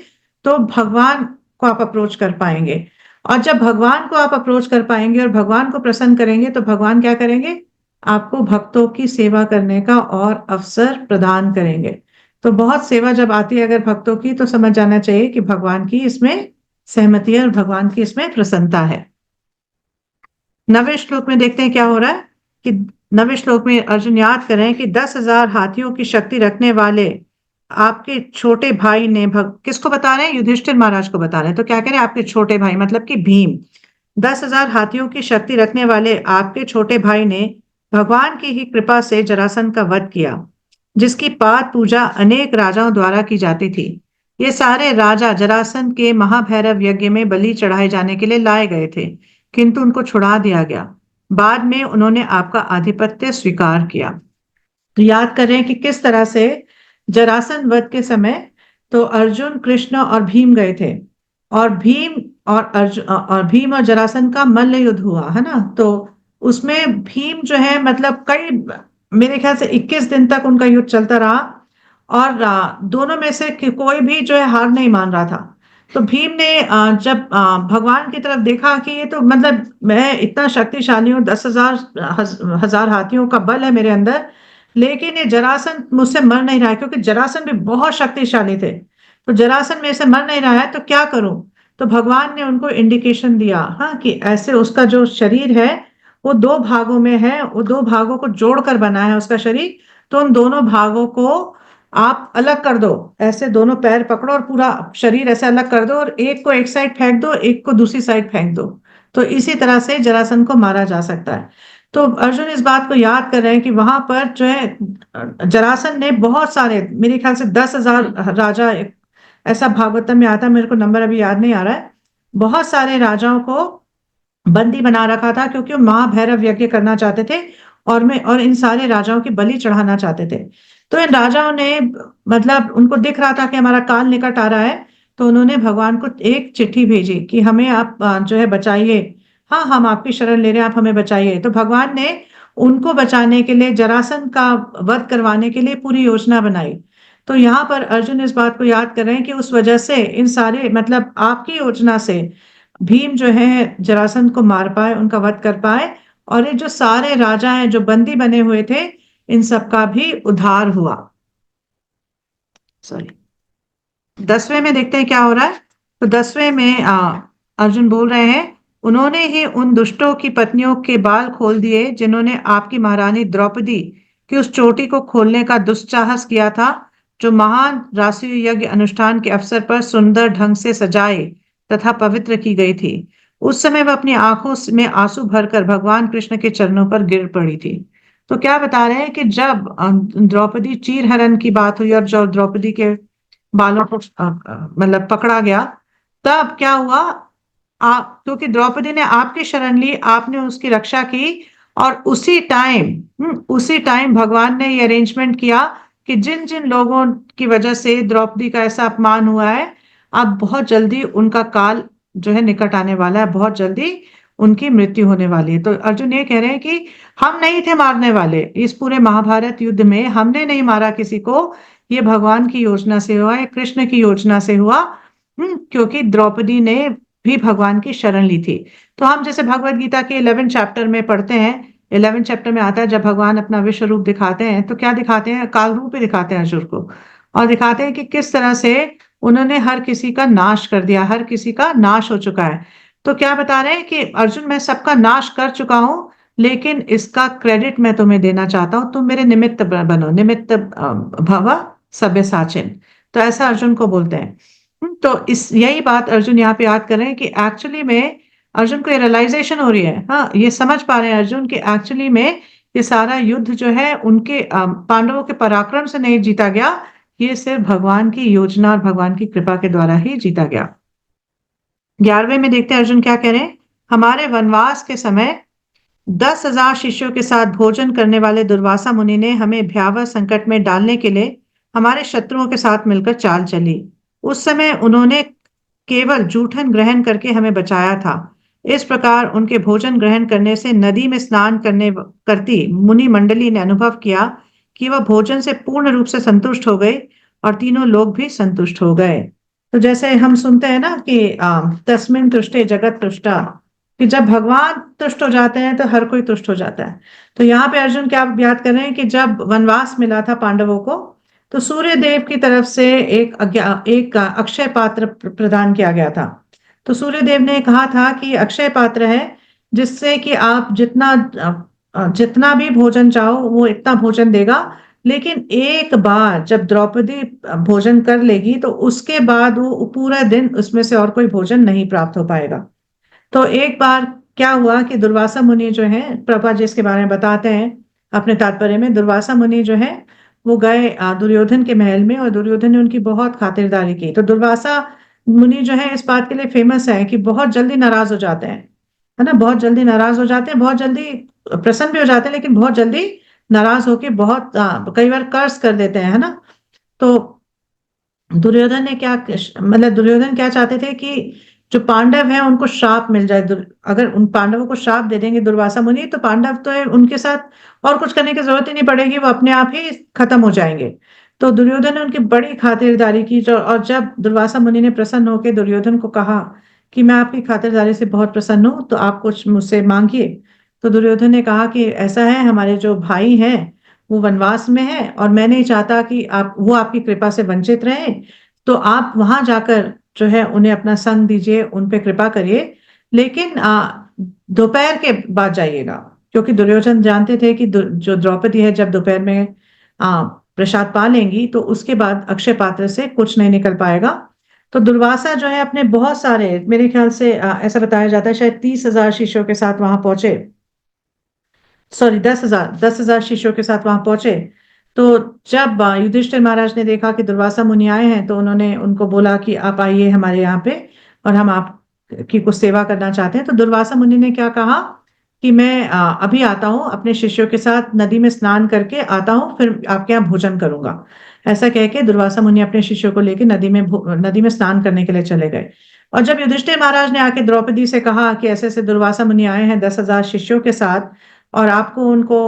तो भगवान को आप अप्रोच कर पाएंगे। और जब भगवान को आप अप्रोच कर पाएंगे और भगवान को प्रसन्न करेंगे तो भगवान क्या करेंगे, आपको भक्तों की सेवा करने का और अवसर प्रदान करेंगे। तो बहुत सेवा जब आती है अगर भक्तों की, तो समझ जाना चाहिए कि भगवान की इसमें सहमति है और भगवान की इसमें प्रसन्नता है। 9वें श्लोक में देखते हैं क्या हो रहा है कि 9वें श्लोक में अर्जुन याद कर रहे हैं कि 10,000 हाथियों की शक्ति रखने वाले आपके छोटे भाई ने किसको बता रहे हैं, युधिष्ठिर महाराज को बता रहे हैं। तो क्या कह रहे हैं, आपके छोटे भाई मतलब कि भीम, 10,000 हाथियों की शक्ति रखने वाले आपके छोटे भाई ने भगवान की ही कृपा से जरासंध का वध किया, जिसकी पाद पूजा अनेक राजाओं द्वारा की जाती थी। ये सारे राजा जरासंध के महाभैरव यज्ञ में बलि चढ़ाए जाने के लिए लाए गए थे, किंतु उनको छुड़ा दिया गया। बाद में उन्होंने आपका आधिपत्य स्वीकार किया। तो याद कर रहे हैं कि किस तरह से जरासंध वध के समय तो अर्जुन, कृष्ण और भीम गए थे, और भीम और जरासंध का मल्ल युद्ध हुआ, है ना। तो उसमें भीम जो है मतलब कई, मेरे ख्याल से 21 दिन तक उनका युद्ध चलता रहा, और दोनों में से कोई भी जो है हार नहीं मान रहा था। तो भीम ने जब भगवान की तरफ देखा कि ये तो मतलब मैं इतना शक्तिशाली हूँ, 10,000 हजार हाथियों का बल है मेरे अंदर, लेकिन ये जरासंध मुझसे मर नहीं रहा है, क्योंकि जरासंध भी बहुत शक्तिशाली थे। तो जरासंध मेरे से मर नहीं रहा है तो क्या करूं। तो भगवान ने उनको इंडिकेशन दिया, हाँ, कि ऐसे उसका जो शरीर है वो दो भागों में है, वो दो भागों को जोड़कर बना है उसका शरीर। तो उन दोनों भागों को आप अलग कर दो, ऐसे दोनों पैर पकड़ो और पूरा शरीर ऐसे अलग कर दो, और एक को एक साइड फेंक दो, एक को दूसरी साइड फेंक दो। तो इसी तरह से जरासंध को मारा जा सकता है। तो अर्जुन इस बात को याद कर रहे हैं कि वहां पर जो है जरासंध ने बहुत सारे, मेरे ख्याल से 10,000 राजा, ऐसा भागवतम में आता है, मेरे को नंबर अभी याद नहीं आ रहा है, बहुत सारे राजाओं को बंदी बना रखा था क्योंकि वो महाभैरव यज्ञ करना चाहते थे, और इन सारे राजाओं की बलि चढ़ाना चाहते थे। तो इन राजाओं ने, मतलब उनको दिख रहा था कि हमारा काल निकट आ रहा है, तो उन्होंने भगवान को एक चिट्ठी भेजी कि हमें आप जो है बचाइए, हाँ हम आपकी शरण ले रहे हैं, आप हमें बचाइए। तो भगवान ने उनको बचाने के लिए, जरासंध का वध करवाने के लिए पूरी योजना बनाई। तो यहाँ पर अर्जुन इस बात को याद कर रहे हैं कि उस वजह से, इन सारे मतलब आपकी योजना से भीम जो है जरासंध को मार पाए, उनका वध कर पाए, और ये जो सारे राजा हैं जो बंदी बने हुए थे, इन सब का भी उद्धार हुआ। सॉरी, 10वें में देखते हैं क्या हो रहा है। तो 10वें में अर्जुन बोल रहे हैं, उन्होंने ही उन दुष्टों की पत्नियों के बाल खोल दिए जिन्होंने आपकी महारानी द्रौपदी की उस चोटी को खोलने का दुस्साहस किया था, जो महान राष्ट्रीय यज्ञ अनुष्ठान के अवसर पर सुंदर ढंग से सजाई तथा पवित्र की गई थी। उस समय वह अपनी आंखों में आंसू भरकर भगवान कृष्ण के चरणों पर गिर पड़ी थी। तो क्या बता रहे हैं कि जब द्रौपदी चीरहरण की बात हुई और जो द्रौपदी के बालों को मतलब पकड़ा गया, तब क्या हुआ, आप क्योंकि द्रौपदी ने आपकी शरण ली, आपने उसकी रक्षा की, और उसी टाइम भगवान ने ये अरेंजमेंट किया कि जिन जिन लोगों की वजह से द्रौपदी का ऐसा अपमान हुआ है, अब बहुत जल्दी उनका काल जो है निकट आने वाला है, बहुत जल्दी उनकी मृत्यु होने वाली है। तो अर्जुन ये कह रहे हैं कि हम नहीं थे मारने वाले, इस पूरे महाभारत युद्ध में हमने नहीं मारा किसी को, ये भगवान की योजना से हुआ है, कृष्ण की योजना से हुआ। क्योंकि द्रौपदी ने भी भगवान की शरण ली थी। तो हम जैसे भगवत गीता के 11 चैप्टर में पढ़ते हैं, 11 चैप्टर में आता है जब भगवान अपना विश्व रूप दिखाते हैं, तो क्या दिखाते हैं, काल रूप ही दिखाते हैं अर्जुन को, और दिखाते हैं कि किस तरह से उन्होंने हर किसी का नाश कर दिया, हर किसी का नाश हो चुका है। तो क्या बता रहे हैं कि अर्जुन मैं सबका नाश कर चुका हूं, लेकिन इसका क्रेडिट मैं तुम्हें देना चाहता हूं, तुम मेरे निमित्त बनो, निमित्त भव सभ्य साचिन। तो ऐसा अर्जुन को बोलते हैं। तो इस यही बात अर्जुन यहाँ पे याद कर रहे हैं कि एक्चुअली में अर्जुन को ये रियलाइजेशन हो रही है, हाँ ये समझ पा रहे हैं अर्जुन कि एक्चुअली में ये सारा युद्ध जो है उनके पांडवों के पराक्रम से नहीं जीता गया, ये सिर्फ भगवान की योजना और भगवान की कृपा के द्वारा ही जीता गया। 11वें में देखते हैं अर्जुन क्या कह रहे हैं, हमारे वनवास के समय 10,000 शिष्यों के साथ भोजन करने वाले दुर्वासा मुनि ने हमें भयावह संकट में डालने के लिए हमारे शत्रुओं के साथ मिलकर चाल चली। उस समय उन्होंने केवल जूठन ग्रहण करके हमें बचाया था। इस प्रकार उनके भोजन ग्रहण करने से नदी में स्नान करती मुनि मंडली ने अनुभव किया कि वह भोजन से पूर्ण रूप से संतुष्ट हो गई, और तीनों लोग भी संतुष्ट हो गए। तो जैसे हम सुनते हैं ना कि तस्मिन् तुष्टे जगत तुष्टा, कि जब भगवान तुष्ट हो जाते हैं तो हर कोई तुष्ट हो जाता है। तो यहाँ पे अर्जुन क्या याद कर रहे हैं कि जब वनवास मिला था पांडवों को, तो सूर्य देव की तरफ से एक अक्षय पात्र प्रदान किया गया था। तो सूर्य देव ने कहा था कि अक्षय पात्र है, जिससे कि आप जितना भी भोजन चाहो वो इतना भोजन देगा, लेकिन एक बार जब द्रौपदी भोजन कर लेगी तो उसके बाद वो पूरा दिन उसमें से और कोई भोजन नहीं प्राप्त हो पाएगा। तो एक बार क्या हुआ कि दुर्वासा मुनि जो है, प्रभा जी इसके बारे में बताते हैं अपने तात्पर्य में, दुर्वासा मुनि जो है वो गए दुर्योधन के महल में, और दुर्योधन ने उनकी बहुत खातिरदारी की। तो दुर्वासा मुनि जो है इस बात के लिए फेमस है कि बहुत जल्दी नाराज हो जाते हैं, है ना, बहुत जल्दी नाराज हो जाते हैं, बहुत जल्दी प्रसन्न भी हो जाते हैं, लेकिन बहुत जल्दी नाराज होके बहुत कई बार कर्स कर देते हैं, है ना। तो दुर्योधन ने क्या, मतलब दुर्योधन क्या चाहते थे कि जो पांडव हैं उनको श्राप मिल जाए, अगर उन पांडवों को श्राप दे देंगे दुर्वासा मुनि, तो पांडव तो है, उनके साथ और कुछ करने की जरूरत ही नहीं पड़ेगी, वो अपने आप ही खत्म हो जाएंगे। तो दुर्योधन ने उनकी बड़ी खातिरदारी की, और जब दुर्वासा मुनि ने प्रसन्न होकर दुर्योधन को कहा कि मैं आपकी खातिरदारी से बहुत प्रसन्न हूं, तो आप कुछ मुझसे मांगिए। तो दुर्योधन ने कहा कि ऐसा है, हमारे जो भाई हैं वो वनवास में है, और मैं नहीं चाहता कि वो आपकी कृपा से वंचित रहे, तो आप वहां जाकर जो है उन्हें अपना संग दीजिए, उन पे कृपा करिए, लेकिन दोपहर के बाद जाइएगा। क्योंकि दुर्योधन जानते थे कि जो द्रौपदी है जब दोपहर में प्रसाद पा लेंगी तो उसके बाद अक्षय पात्र से कुछ नहीं निकल पाएगा। तो दुर्वासा जो है अपने बहुत सारे, मेरे ख्याल से ऐसा बताया जाता है शायद 30,000 शिष्यों के साथ वहां पहुंचे, सॉरी 10,000 शिष्यों के साथ वहां पहुंचे। तो जब युधिष्ठिर महाराज ने देखा कि दुर्वासा मुनि आए हैं, तो उन्होंने उनको बोला कि आप आइए हमारे यहाँ पे, और हम आपकी कुछ सेवा करना चाहते हैं। तो दुर्वासा मुनि ने क्या कहा कि मैं अभी आता हूँ, अपने शिष्यों के साथ नदी में स्नान करके आता हूँ, फिर आपके यहाँ भोजन करूंगा। ऐसा कह के दुर्वासा मुनि अपने शिष्यों को लेकर नदी में स्नान करने के लिए चले गए। और जब युधिष्ठिर महाराज ने आके द्रौपदी से कहा कि ऐसे ऐसे दुर्वासा मुनि आए हैं 10,000 शिष्यों के साथ, और आपको उनको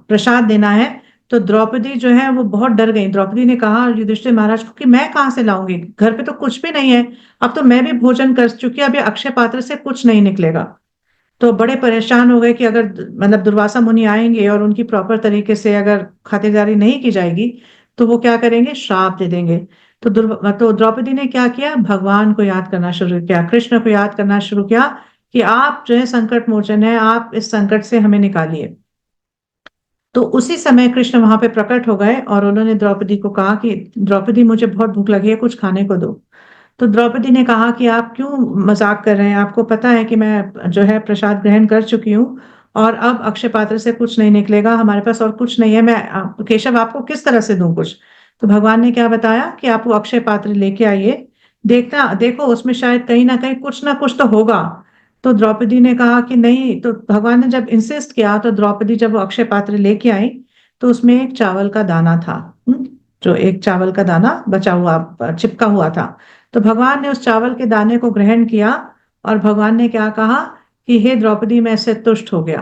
प्रसाद देना है, तो द्रौपदी जो है वो बहुत डर गई। द्रौपदी ने कहा युधिष्ठिर महाराज को कि मैं कहाँ से लाऊंगी, घर पे तो कुछ भी नहीं है, अब तो मैं भी भोजन कर चुकी, अभी अक्षय पात्र से कुछ नहीं निकलेगा। तो बड़े परेशान हो गए कि अगर मतलब दुर्वासा मुनि आएंगे और उनकी प्रॉपर तरीके से अगर खातिरदारी नहीं की जाएगी तो वो क्या करेंगे, श्राप दे देंगे। तो द्रौपदी ने क्या किया, भगवान को याद करना शुरू किया, कृष्ण को याद करना शुरू किया कि आप जो है संकट मोचन है, आप इस संकट से हमें निकालिए। तो उसी समय कृष्ण वहां पे प्रकट हो गए और उन्होंने द्रौपदी को कहा कि द्रौपदी मुझे बहुत भूख लगी है, कुछ खाने को दो। तो द्रौपदी ने कहा कि आप क्यों मजाक कर रहे हैं, आपको पता है कि मैं जो है प्रसाद ग्रहण कर चुकी हूँ और अब अक्षय पात्र से कुछ नहीं निकलेगा, हमारे पास और कुछ नहीं है, मैं केशव आपको किस तरह से दूं कुछ। तो भगवान ने क्या बताया कि आप वो अक्षय पात्र लेके आइए, देखना देखो उसमें शायद कहीं ना कुछ तो होगा। तो द्रौपदी ने कहा कि नहीं, तो भगवान ने जब इंसिस्ट किया तो द्रौपदी जब वो अक्षय पात्र लेके आई तो उसमें एक चावल का दाना था। जो एक चावल का दाना बचा हुआ चिपका हुआ था। तो भगवान ने उस चावल के दाने को ग्रहण किया और भगवान ने क्या कहा कि हे द्रौपदी, मैं इससे तुष्ट हो गया।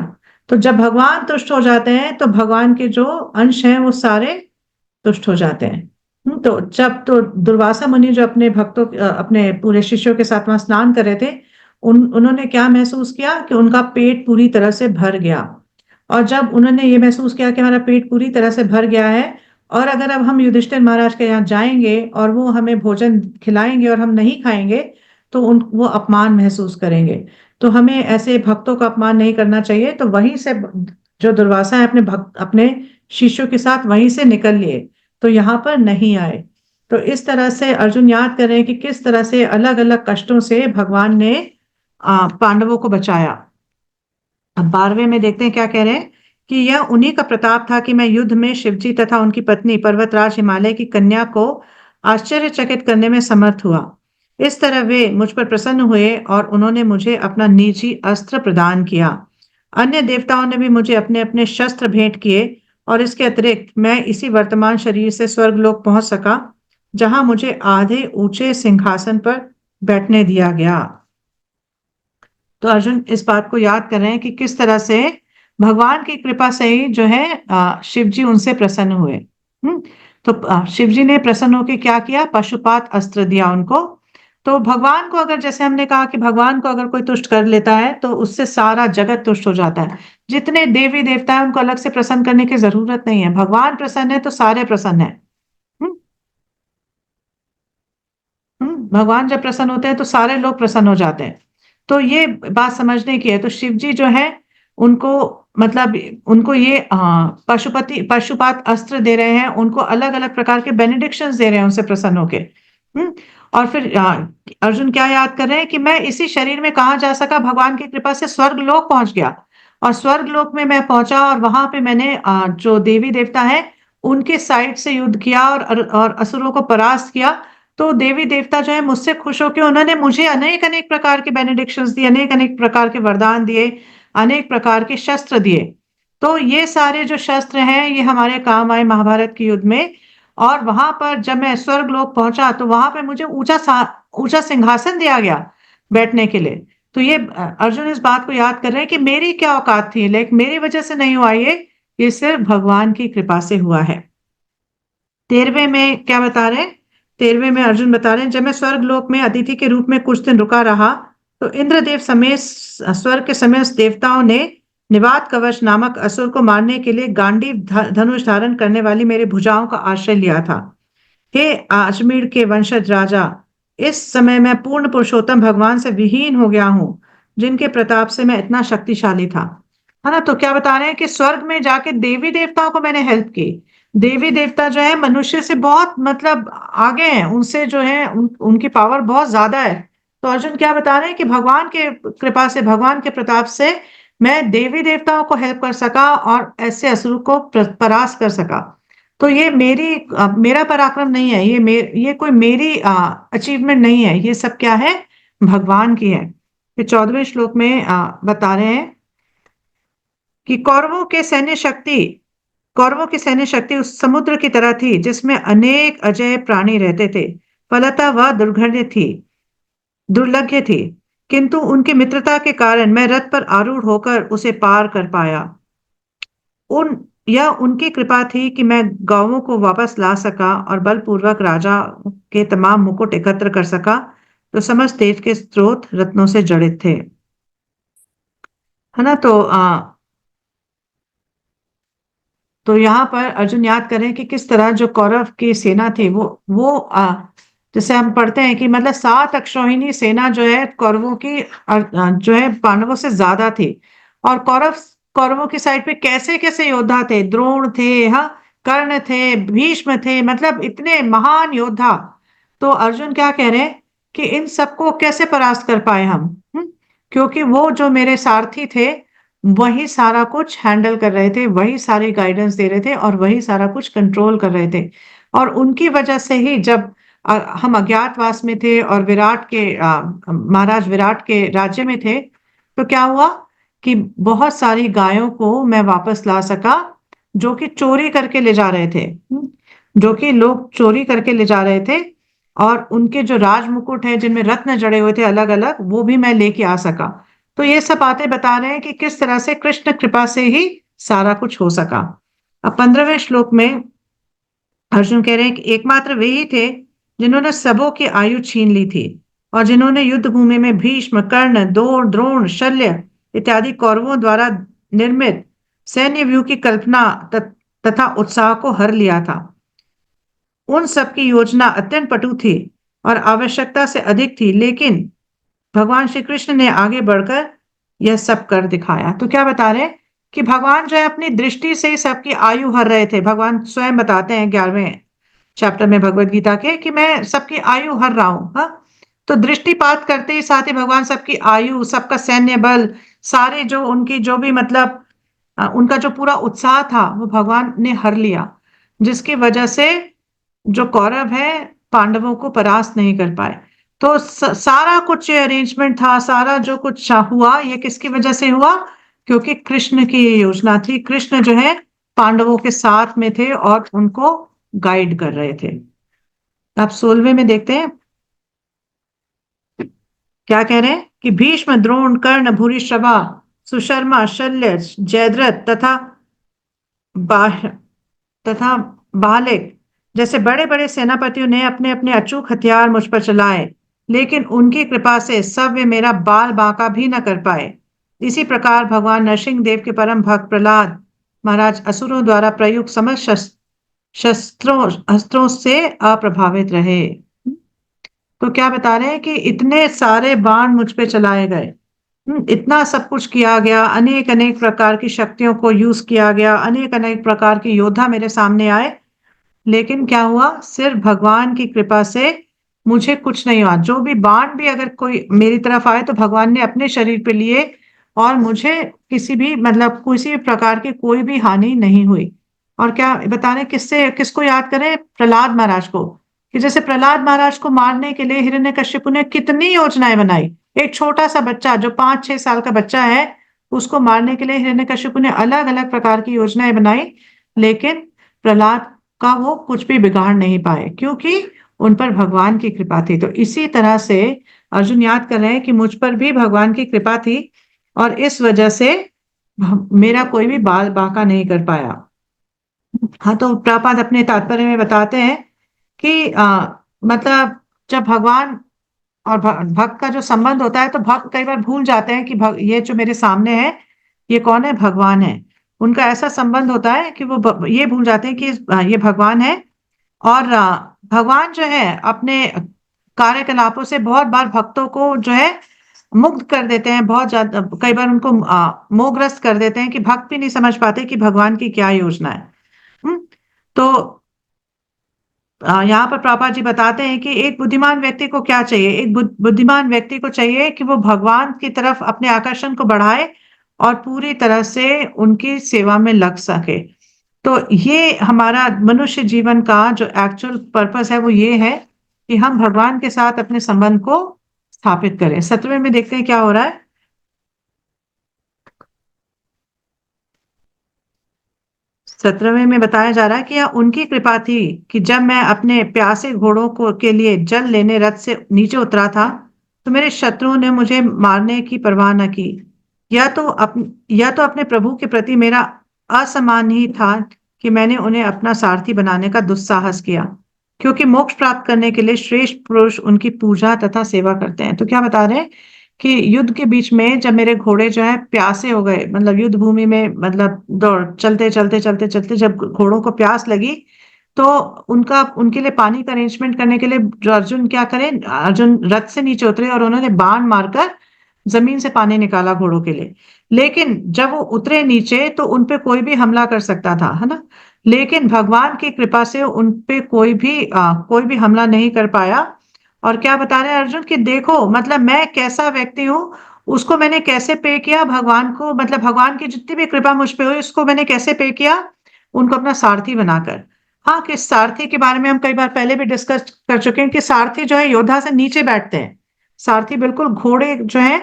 तो जब भगवान तुष्ट हो जाते हैं तो भगवान के जो अंश हैं वो सारे तुष्ट हो जाते हैं। तो जब तो दुर्वासा मुनि जो अपने भक्तों अपने पूरे शिष्यों के साथ वहां स्नान कर रहे थे, उन्होंने क्या महसूस किया कि उनका पेट पूरी तरह से भर गया। और जब उन्होंने ये महसूस किया कि हमारा पेट पूरी तरह से भर गया है और अगर अब हम युधिष्ठिर महाराज के यहाँ जाएंगे और वो हमें भोजन खिलाएंगे और हम नहीं खाएंगे तो वो अपमान महसूस करेंगे। तो हमें ऐसे भक्तों का अपमान नहीं करना चाहिए। तो वहीं से जो दुर्वासा है अपने शिष्यों के साथ वहीं से निकल लिए, तो यहाँ पर नहीं आए। तो इस तरह से अर्जुन याद कर रहे हैं कि किस तरह से अलग अलग कष्टों से भगवान ने पांडवों को बचाया। अब 12वें में देखते हैं क्या कह रहे हैं कि यह उन्हीं का प्रताप था कि मैं युद्ध में शिवजी तथा उनकी पत्नी पर्वतराज हिमालय की कन्या को आश्चर्यचकित करने में समर्थ हुआ। इस तरह वे मुझ पर प्रसन्न हुए और उन्होंने मुझे अपना निजी अस्त्र प्रदान किया। अन्य देवताओं ने भी मुझे अपने अपने शस्त्र भेंट किए और इसके अतिरिक्त मैं इसी वर्तमान शरीर से स्वर्गलोक पहुंच सका, जहां मुझे आधे ऊंचे सिंहासन पर बैठने दिया गया। तो अर्जुन इस बात को याद कर रहे हैं कि किस तरह से भगवान की कृपा से ही जो है शिव जी उनसे प्रसन्न हुए। तो शिव जी ने प्रसन्न होकर क्या किया, पशुपात अस्त्र दिया उनको। तो भगवान को अगर, जैसे हमने कहा कि भगवान को अगर कोई तुष्ट कर लेता है तो उससे सारा जगत तुष्ट हो जाता है। जितने देवी देवता हैं उनको अलग से प्रसन्न करने की जरूरत नहीं है, भगवान प्रसन्न है तो सारे प्रसन्न है। हम्म, भगवान जब प्रसन्न होते हैं तो सारे लोग प्रसन्न हो जाते हैं। तो ये बात समझने की है। तो शिव जी जो है उनको, मतलब उनको ये पशुपात अस्त्र दे रहे हैं, उनको अलग अलग प्रकार के बेनिडिक्शंस दे रहे हैं उनसे प्रसन्न होके। और फिर अर्जुन क्या याद कर रहे हैं कि मैं इसी शरीर में कहाँ जा सका, भगवान की कृपा से स्वर्ग लोक पहुंच गया। और स्वर्ग लोक में मैं पहुंचा और वहां पे मैंने जो देवी देवता है उनके साइड से युद्ध किया और असुरों को परास्त किया। तो देवी देवता जो है मुझसे खुश होकर उन्होंने मुझे अनेक अनेक प्रकार के बेनिडिक्शंस दिए, अनेक अनेक प्रकार के वरदान दिए, अनेक प्रकार के शस्त्र दिए। तो ये सारे जो शस्त्र हैं ये हमारे काम आए महाभारत के युद्ध में। और वहां पर जब मैं स्वर्ग लोक पहुंचा तो वहां पे मुझे ऊंचा सिंहासन दिया गया बैठने के लिए। तो ये अर्जुन इस बात को याद कर रहे हैं कि मेरी क्या औकात थी, लेकिन मेरी वजह से नहीं हुआ ये सिर्फ भगवान की कृपा से हुआ है। 13वें में क्या बता रहे हैं, 13वें में अर्जुन बता रहे हैं, जब मैं स्वर्ग लोक में अतिथि के रूप में कुछ दिन रुका रहा तो इंद्रदेव समेत स्वर्ग के समस्त देवताओं ने निवात कवच नामक असुर को मारने के लिए गांडीव धनुष धारण करने वाली मेरी भुजाओं का आश्रय लिया था। हे अजमेर के वंशज राजा, इस समय मैं पूर्ण पुरुषोत्तम भगवान से विहीन हो गया हूँ, जिनके प्रताप से मैं इतना शक्तिशाली था। है ना। तो क्या बता रहे हैं कि स्वर्ग में जाके देवी देवताओं को मैंने हेल्प की। देवी देवता जो है मनुष्य से बहुत मतलब आगे हैं, उनसे जो है उनकी पावर बहुत ज्यादा है। तो अर्जुन क्या बता रहे हैं कि भगवान के कृपा से, भगवान के प्रताप से मैं देवी देवताओं को हेल्प कर सका और ऐसे असुर को परास्त कर सका। तो ये मेरा पराक्रम नहीं है, ये कोई मेरी अचीवमेंट नहीं है, ये सब क्या है, भगवान की है। फिर 14वें श्लोक में बता रहे हैं कि कौरवों की सैन्य शक्ति उस समुद्र की तरह थी जिसमें अनेक अजय प्राणी रहते थे। फलतः वह दुर्लभ्य थी, किंतु उनकी मित्रता के कारण मैं रथ पर आरूढ़ होकर उसे पार कर पाया। उन यह उनकी कृपा थी कि मैं गांवों को वापस ला सका और बलपूर्वक राजा के तमाम मुकुट एकत्र कर सका, तो समस्त तेज के स्रोत रत्नों से जड़ित थे। है ना। तो यहाँ पर अर्जुन याद करें कि किस तरह जो कौरव की सेना थी जैसे हम पढ़ते हैं कि मतलब 7 अक्षौहिणी सेना जो है कौरवों की जो है पांडवों से ज्यादा थी। और कौरवों की साइड पे कैसे कैसे योद्धा थे, द्रोण थे, हाँ, कर्ण थे, भीष्म थे, मतलब इतने महान योद्धा। तो अर्जुन क्या कह रहे हैं कि इन सबको कैसे परास्त कर पाए हम। क्योंकि वो जो मेरे सारथी थे वही सारा कुछ हैंडल कर रहे थे, वही सारी गाइडेंस दे रहे थे और वही सारा कुछ कंट्रोल कर रहे थे। और उनकी वजह से ही जब हम अज्ञातवास में थे और महाराज विराट के राज्य में थे, तो क्या हुआ कि बहुत सारी गायों को मैं वापस ला सका, जो कि चोरी करके ले जा रहे थे। जो कि लोग चोरी करके ले जा रहे थे। और उनके जो राज मुकुट है जिनमें रत्न जड़े हुए थे अलग अलग, वो भी मैं लेके आ सका। तो ये सब बातें बता रहे हैं कि किस तरह से कृष्ण कृपा से ही सारा कुछ हो सका। अब 15वें श्लोक में अर्जुन कह रहे हैं कि एकमात्र वे ही थे जिन्होंने सबों की आयु छीन ली थी, और जिन्होंने युद्ध भूमि में भीष्म, कर्ण, द्रोण, शल्य इत्यादि कौरवों द्वारा निर्मित सैन्य व्यूह की कल्पना तथा उत्साह को हर लिया था। उन सबकी योजना अत्यंत पटु थी और आवश्यकता से अधिक थी, लेकिन भगवान श्री कृष्ण ने आगे बढ़कर यह सब कर दिखाया। तो क्या बता रहे हैं कि भगवान जो है अपनी दृष्टि से ही सबकी आयु हर रहे थे। भगवान स्वयं बताते हैं 11वें चैप्टर में भगवत गीता के कि मैं सबकी आयु हर रहा हूं। हाँ, तो दृष्टिपात करते ही साथ ही भगवान सबकी आयु, सबका सैन्य बल, सारे जो उनकी जो भी मतलब उनका जो पूरा उत्साह था वो भगवान ने हर लिया, जिसकी वजह से जो कौरव है पांडवों को परास्त नहीं कर पाए। तो सारा कुछ अरेंजमेंट था, सारा जो कुछ हुआ ये किसकी वजह से हुआ? क्योंकि कृष्ण की ये योजना थी। कृष्ण जो है पांडवों के साथ में थे और उनको गाइड कर रहे थे। आप 16वें में देखते हैं क्या कह रहे हैं कि भीष्म, द्रोण, कर्ण, भूरिश्रवा, सुशर्मा, शल्य, जयद्रथ बाह तथा बालिक जैसे बड़े बड़े सेनापतियों ने अपने अपने अचूक हथियार मुझ पर चलाए, लेकिन उनकी कृपा से सब वे मेरा बाल बांका भी न कर पाए। इसी प्रकार भगवान नरसिंह देव के परम भक्त प्रहलाद महाराज असुरों द्वारा प्रयुक्त समस्त शस्त्रों अस्त्रों से अप्रभावित रहे। तो क्या बता रहे हैं कि इतने सारे बाण मुझ पे चलाए गए, इतना सब कुछ किया गया, अनेक अनेक प्रकार की शक्तियों को यूज किया गया, अनेक अनेक प्रकार के योद्धा मेरे सामने आए, लेकिन क्या हुआ? सिर्फ भगवान की कृपा से मुझे कुछ नहीं हुआ। जो भी बाण भी अगर कोई मेरी तरफ आए तो भगवान ने अपने शरीर पे लिए और मुझे किसी भी मतलब किसी भी प्रकार की कोई भी हानि नहीं हुई। और क्या बता रहे, किससे किसको याद करें? प्रहलाद महाराज को। कि जैसे प्रहलाद महाराज को मारने के लिए हिरण्यकश्यप ने कितनी योजनाएं बनाई। एक छोटा सा बच्चा जो 5-6 साल का बच्चा है, उसको मारने के लिए हिरण्यकश्यप ने अलग अलग प्रकार की योजनाएं बनाई, लेकिन प्रहलाद का वो कुछ भी बिगाड़ नहीं पाए, क्योंकि उन पर भगवान की कृपा थी। तो इसी तरह से अर्जुन याद कर रहे हैं कि मुझ पर भी भगवान की कृपा थी और इस वजह से मेरा कोई भी बाल बांका नहीं कर पाया। हाँ, तो प्रभुपाद अपने तात्पर्य में बताते हैं कि मतलब जब भगवान और भक्त का जो संबंध होता है तो भक्त कई बार भूल जाते हैं कि ये जो मेरे सामने है ये कौन है? भगवान है। उनका ऐसा संबंध होता है कि वो ये भूल जाते हैं कि ये भगवान है। और भगवान जो है अपने कार्यकलापों से बहुत बार भक्तों को जो है मुग्ध कर देते हैं, बहुत ज्यादा कई बार उनको मोहग्रस्त कर देते हैं कि भक्त भी नहीं समझ पाते कि भगवान की क्या योजना है। हम्म, तो यहाँ पर प्रभा जी बताते हैं कि एक बुद्धिमान व्यक्ति को क्या चाहिए? एक बुद्धिमान व्यक्ति को चाहिए कि वो भगवान की तरफ अपने आकर्षण को बढ़ाए और पूरी तरह से उनकी सेवा में लग सके। तो ये हमारा मनुष्य जीवन का जो एक्चुअल पर्पस है वो ये है कि हम भगवान के साथ अपने संबंध को स्थापित करें। 17वें में देखते हैं क्या हो रहा है। 17वें में बताया जा रहा है कि यह उनकी कृपा थी कि जब मैं अपने प्यासे घोड़ों को के लिए जल लेने रथ से नीचे उतरा था, तो मेरे शत्रुओं ने मुझे मारने की परवाह न की। यह तो अपने प्रभु के प्रति मेरा असम्मान ही था कि मैंने उन्हें अपना सारथी बनाने का दुस्साहस किया, क्योंकि मोक्ष प्राप्त करने के लिए श्रेष्ठ पुरुष उनकी पूजा तथा सेवा करते हैं। तो क्या बता रहे हैं कि युद्ध के बीच में जब मेरे घोड़े जो है प्यासे हो गए, मतलब युद्ध भूमि में, मतलब दौड़ चलते चलते चलते चलते जब घोड़ों को प्यास लगी, तो उनका उनके लिए पानी का अरेंजमेंट करने के लिए जो अर्जुन क्या करे, अर्जुन रथ से नीचे उतरे और उन्होंने बाण मारकर जमीन से पानी निकाला घोड़ों के लिए। लेकिन जब वो उतरे नीचे तो उन पे कोई भी हमला कर सकता था, है ना। लेकिन भगवान की कृपा से उन पे कोई भी हमला नहीं कर पाया। और क्या बता रहे हैं अर्जुन कि देखो, मतलब मैं कैसा व्यक्ति हूँ, उसको मैंने कैसे पे किया भगवान को, मतलब भगवान की जितनी भी कृपा मुझ पे हुई उसको मैंने कैसे पे किया, उनको अपना सारथी बनाकर। हाँ, कि सारथी के बारे में हम कई बार पहले भी डिस्कस कर चुके हैं कि सारथी जो है योद्धा से नीचे बैठते हैं। सारथी बिल्कुल घोड़े जो है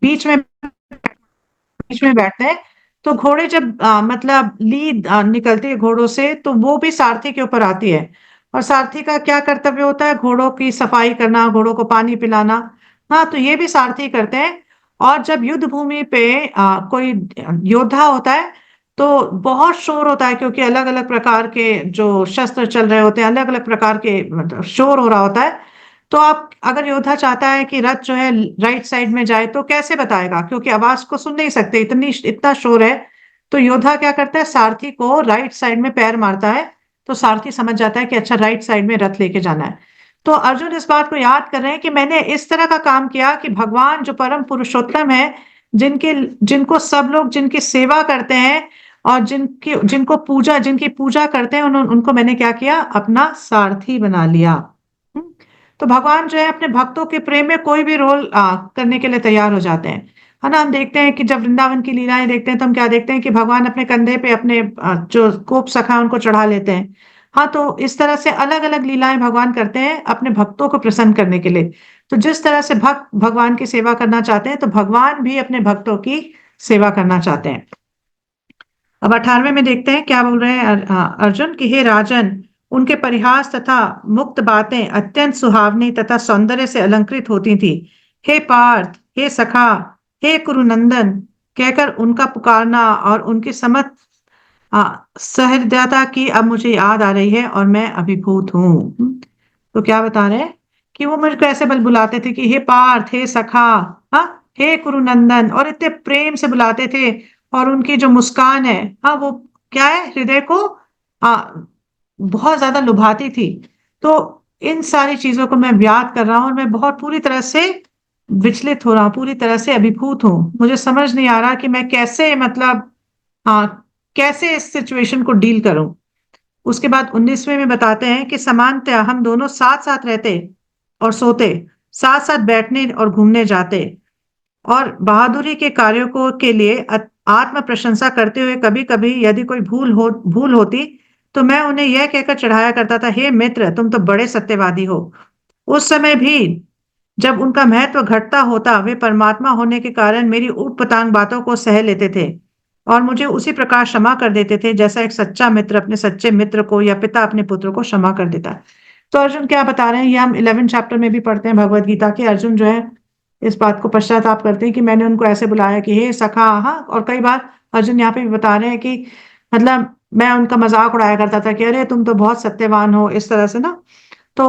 बीच में बीच में बैठते हैं। तो घोड़े जब मतलब लीद निकलती है घोड़ों से, तो वो भी सारथी के ऊपर आती है। और सारथी का क्या कर्तव्य होता है? घोड़ों की सफाई करना, घोड़ों को पानी पिलाना। हाँ, तो ये भी सारथी करते हैं। और जब युद्ध भूमि पे कोई योद्धा होता है तो बहुत शोर होता है, क्योंकि अलग अलग प्रकार के जो शस्त्र चल रहे होते हैं, अलग अलग प्रकार के मतलब शोर हो रहा होता है। तो आप अगर योद्धा चाहता है कि रथ जो है राइट साइड में जाए तो कैसे बताएगा, क्योंकि आवाज को सुन नहीं सकते, इतना शोर है। तो योद्धा क्या करता है, सारथी को राइट साइड में पैर मारता है। तो सारथी समझ जाता है कि अच्छा राइट साइड में रथ लेके जाना है। तो अर्जुन इस बात को याद कर रहे हैं कि मैंने इस तरह का काम किया कि भगवान जो परम पुरुषोत्तम है, जिनके जिनको सब लोग जिनकी सेवा करते हैं और जिनकी पूजा करते हैं, उनको मैंने क्या किया, अपना सारथी बना लिया। हम्म। तो भगवान जो है अपने भक्तों के प्रेम में कोई भी रोल करने के लिए तैयार हो जाते हैं, है ना। हम देखते हैं कि जब वृंदावन की लीलाएं देखते हैं तो हम क्या देखते हैं कि भगवान अपने कंधे पे अपने जो गोप सखा है उनको चढ़ा लेते हैं। हाँ, तो इस तरह से अलग अलग लीलाएं भगवान करते हैं अपने भक्तों को प्रसन्न करने के लिए। तो जिस तरह से भक्त भगवान की सेवा करना चाहते हैं, तो भगवान भी अपने भक्तों की सेवा करना चाहते हैं। अब 18वें में देखते हैं क्या बोल रहे हैं अर्जुन की, हे राजन, उनके परिहास तथा मुक्त बातें अत्यंत सुहावनी तथा सौंदर्य से अलंकृत होती थी। हे पार्थ, हे सखा, हे कुरुनंदन कहकर उनका पुकारना और उनकी समत सहृदयता की अब मुझे याद आ रही है और मैं अभिभूत हूँ। तो क्या बता रहे हैं कि वो मुझे कैसे बल बुलाते थे कि हे पार्थ, हे सखा, हाँ, हे कुरुनंदन, और इतने प्रेम से बुलाते थे। और उनकी जो मुस्कान है, हाँ, वो क्या है, हृदय को आ, बहुत ज्यादा लुभाती थी। तो इन सारी चीजों को मैं याद कर रहा हूं और मैं बहुत पूरी तरह से विचलित हो रहा हूँ, पूरी तरह से अभिभूत हूँ। मुझे समझ नहीं आ रहा कि मैं कैसे, मतलब हाँ, कैसे इस सिचुएशन को डील करूं। उसके बाद 19वें में बताते हैं कि सामान्यतः हम दोनों साथ साथ रहते और सोते, साथ साथ बैठने और घूमने जाते, और बहादुरी के कार्यों को के लिए आत्म प्रशंसा करते हुए कभी कभी यदि कोई भूल होती तो मैं उन्हें यह कहकर चढ़ाया करता था, हे मित्र, तुम तो बड़े सत्यवादी हो। उस समय भी जब उनका महत्व घटता होता, वे परमात्मा होने के कारण मेरी ऊटपटांग बातों को सह लेते थे और मुझे उसी प्रकार क्षमा कर देते थे जैसा एक सच्चा मित्र अपने सच्चे मित्र को या पिता अपने पुत्र को क्षमा कर देता है। तो अर्जुन क्या बता रहे हैं, ये हम 11 चैप्टर में भी पढ़ते हैं भगवत गीता के। अर्जुन जो है इस बात को पश्चाताप करते हैं कि मैंने उनको ऐसे बुलाया कि हे सखा, हाँ। और कई बार अर्जुन यहाँ पे भी बता रहे हैं कि मतलब मैं उनका मजाक उड़ाया करता था कि अरे तुम तो बहुत सत्यवान हो, इस तरह से ना। तो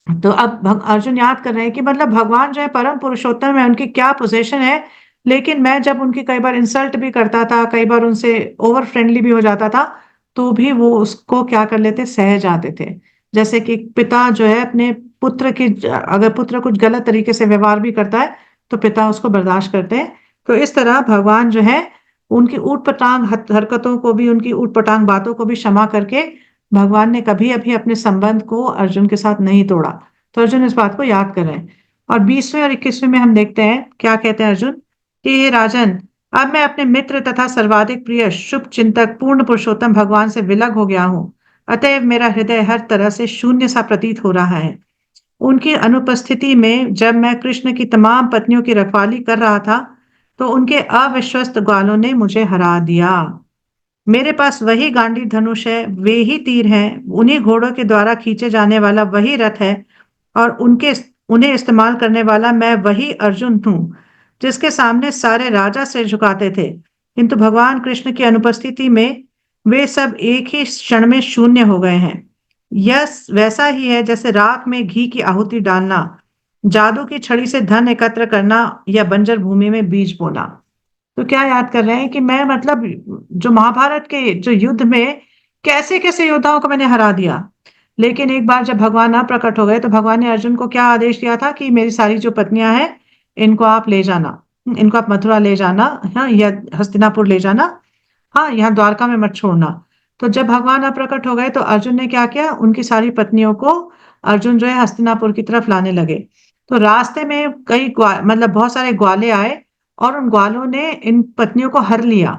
अब अर्जुन याद कर रहे हैं कि मतलब भगवान जो है परम पुरुषोत्तम है, उनकी क्या पोजीशन है। लेकिन मैं जब उनकी कई बार इंसल्ट भी करता था, कई बार उनसे ओवर फ्रेंडली भी हो जाता था, तो भी वो उसको क्या कर लेते, सह जाते थे। जैसे कि पिता जो है अपने पुत्र की, अगर पुत्र कुछ गलत तरीके से व्यवहार भी करता है तो पिता उसको बर्दाश्त करते हैं। तो इस तरह भगवान जो है उनकी ऊटपटांग हरकतों को भी, उनकी ऊटपटांग बातों को भी क्षमा करके भगवान ने कभी अभी अपने संबंध को अर्जुन के साथ नहीं तोड़ा। तो अर्जुन इस बात को याद कर रहे हैं। और 20वें और 21वें में हम देखते हैं क्या कहते हैं अर्जुन कि हे राजन, अब मैं अपने मित्र तथा सर्वाधिक प्रिय शुभ चिंतक पूर्ण पुरुषोत्तम भगवान से विलग हो गया हूँ। अतएव मेरा हृदय हर तरह से शून्य सा प्रतीत हो रहा है। उनकी अनुपस्थिति में जब मैं कृष्ण की तमाम पत्नियों की रखवाली कर रहा था तो उनके अविश्वस्त ग्वालों ने मुझे हरा दिया। मेरे पास वही गांडीव धनुष है, वे ही तीर हैं, उन्हीं घोड़ों के द्वारा खींचे जाने वाला वही रथ है, और उन्हें इस्तेमाल करने वाला मैं वही अर्जुन हूँ जिसके सामने सारे राजा सिर झुकाते थे। किंतु भगवान कृष्ण की अनुपस्थिति में वे सब एक ही क्षण में शून्य हो गए हैं। यह वैसा ही है जैसे राख में घी की आहुति डालना। जादू की छड़ी से धन एकत्र करना या बंजर भूमि में बीज बोना। तो क्या याद कर रहे हैं कि मैं मतलब जो महाभारत के जो युद्ध में कैसे कैसे योद्धाओं को मैंने हरा दिया। लेकिन एक बार जब भगवान ना प्रकट हो गए तो भगवान ने अर्जुन को क्या आदेश दिया था कि मेरी सारी जो पत्नियां हैं इनको आप ले जाना, इनको आप मथुरा ले जाना, हाँ, या हस्तिनापुर ले जाना, हाँ, यहाँ द्वारका में मत छोड़ना। तो जब भगवान अप्रकट हो गए तो अर्जुन ने क्या किया, उनकी सारी पत्नियों को अर्जुन जो है हस्तिनापुर की तरफ लाने लगे। तो रास्ते में मतलब बहुत सारे ग्वाले आए और उन ग्वालों ने इन पत्नियों को हर लिया,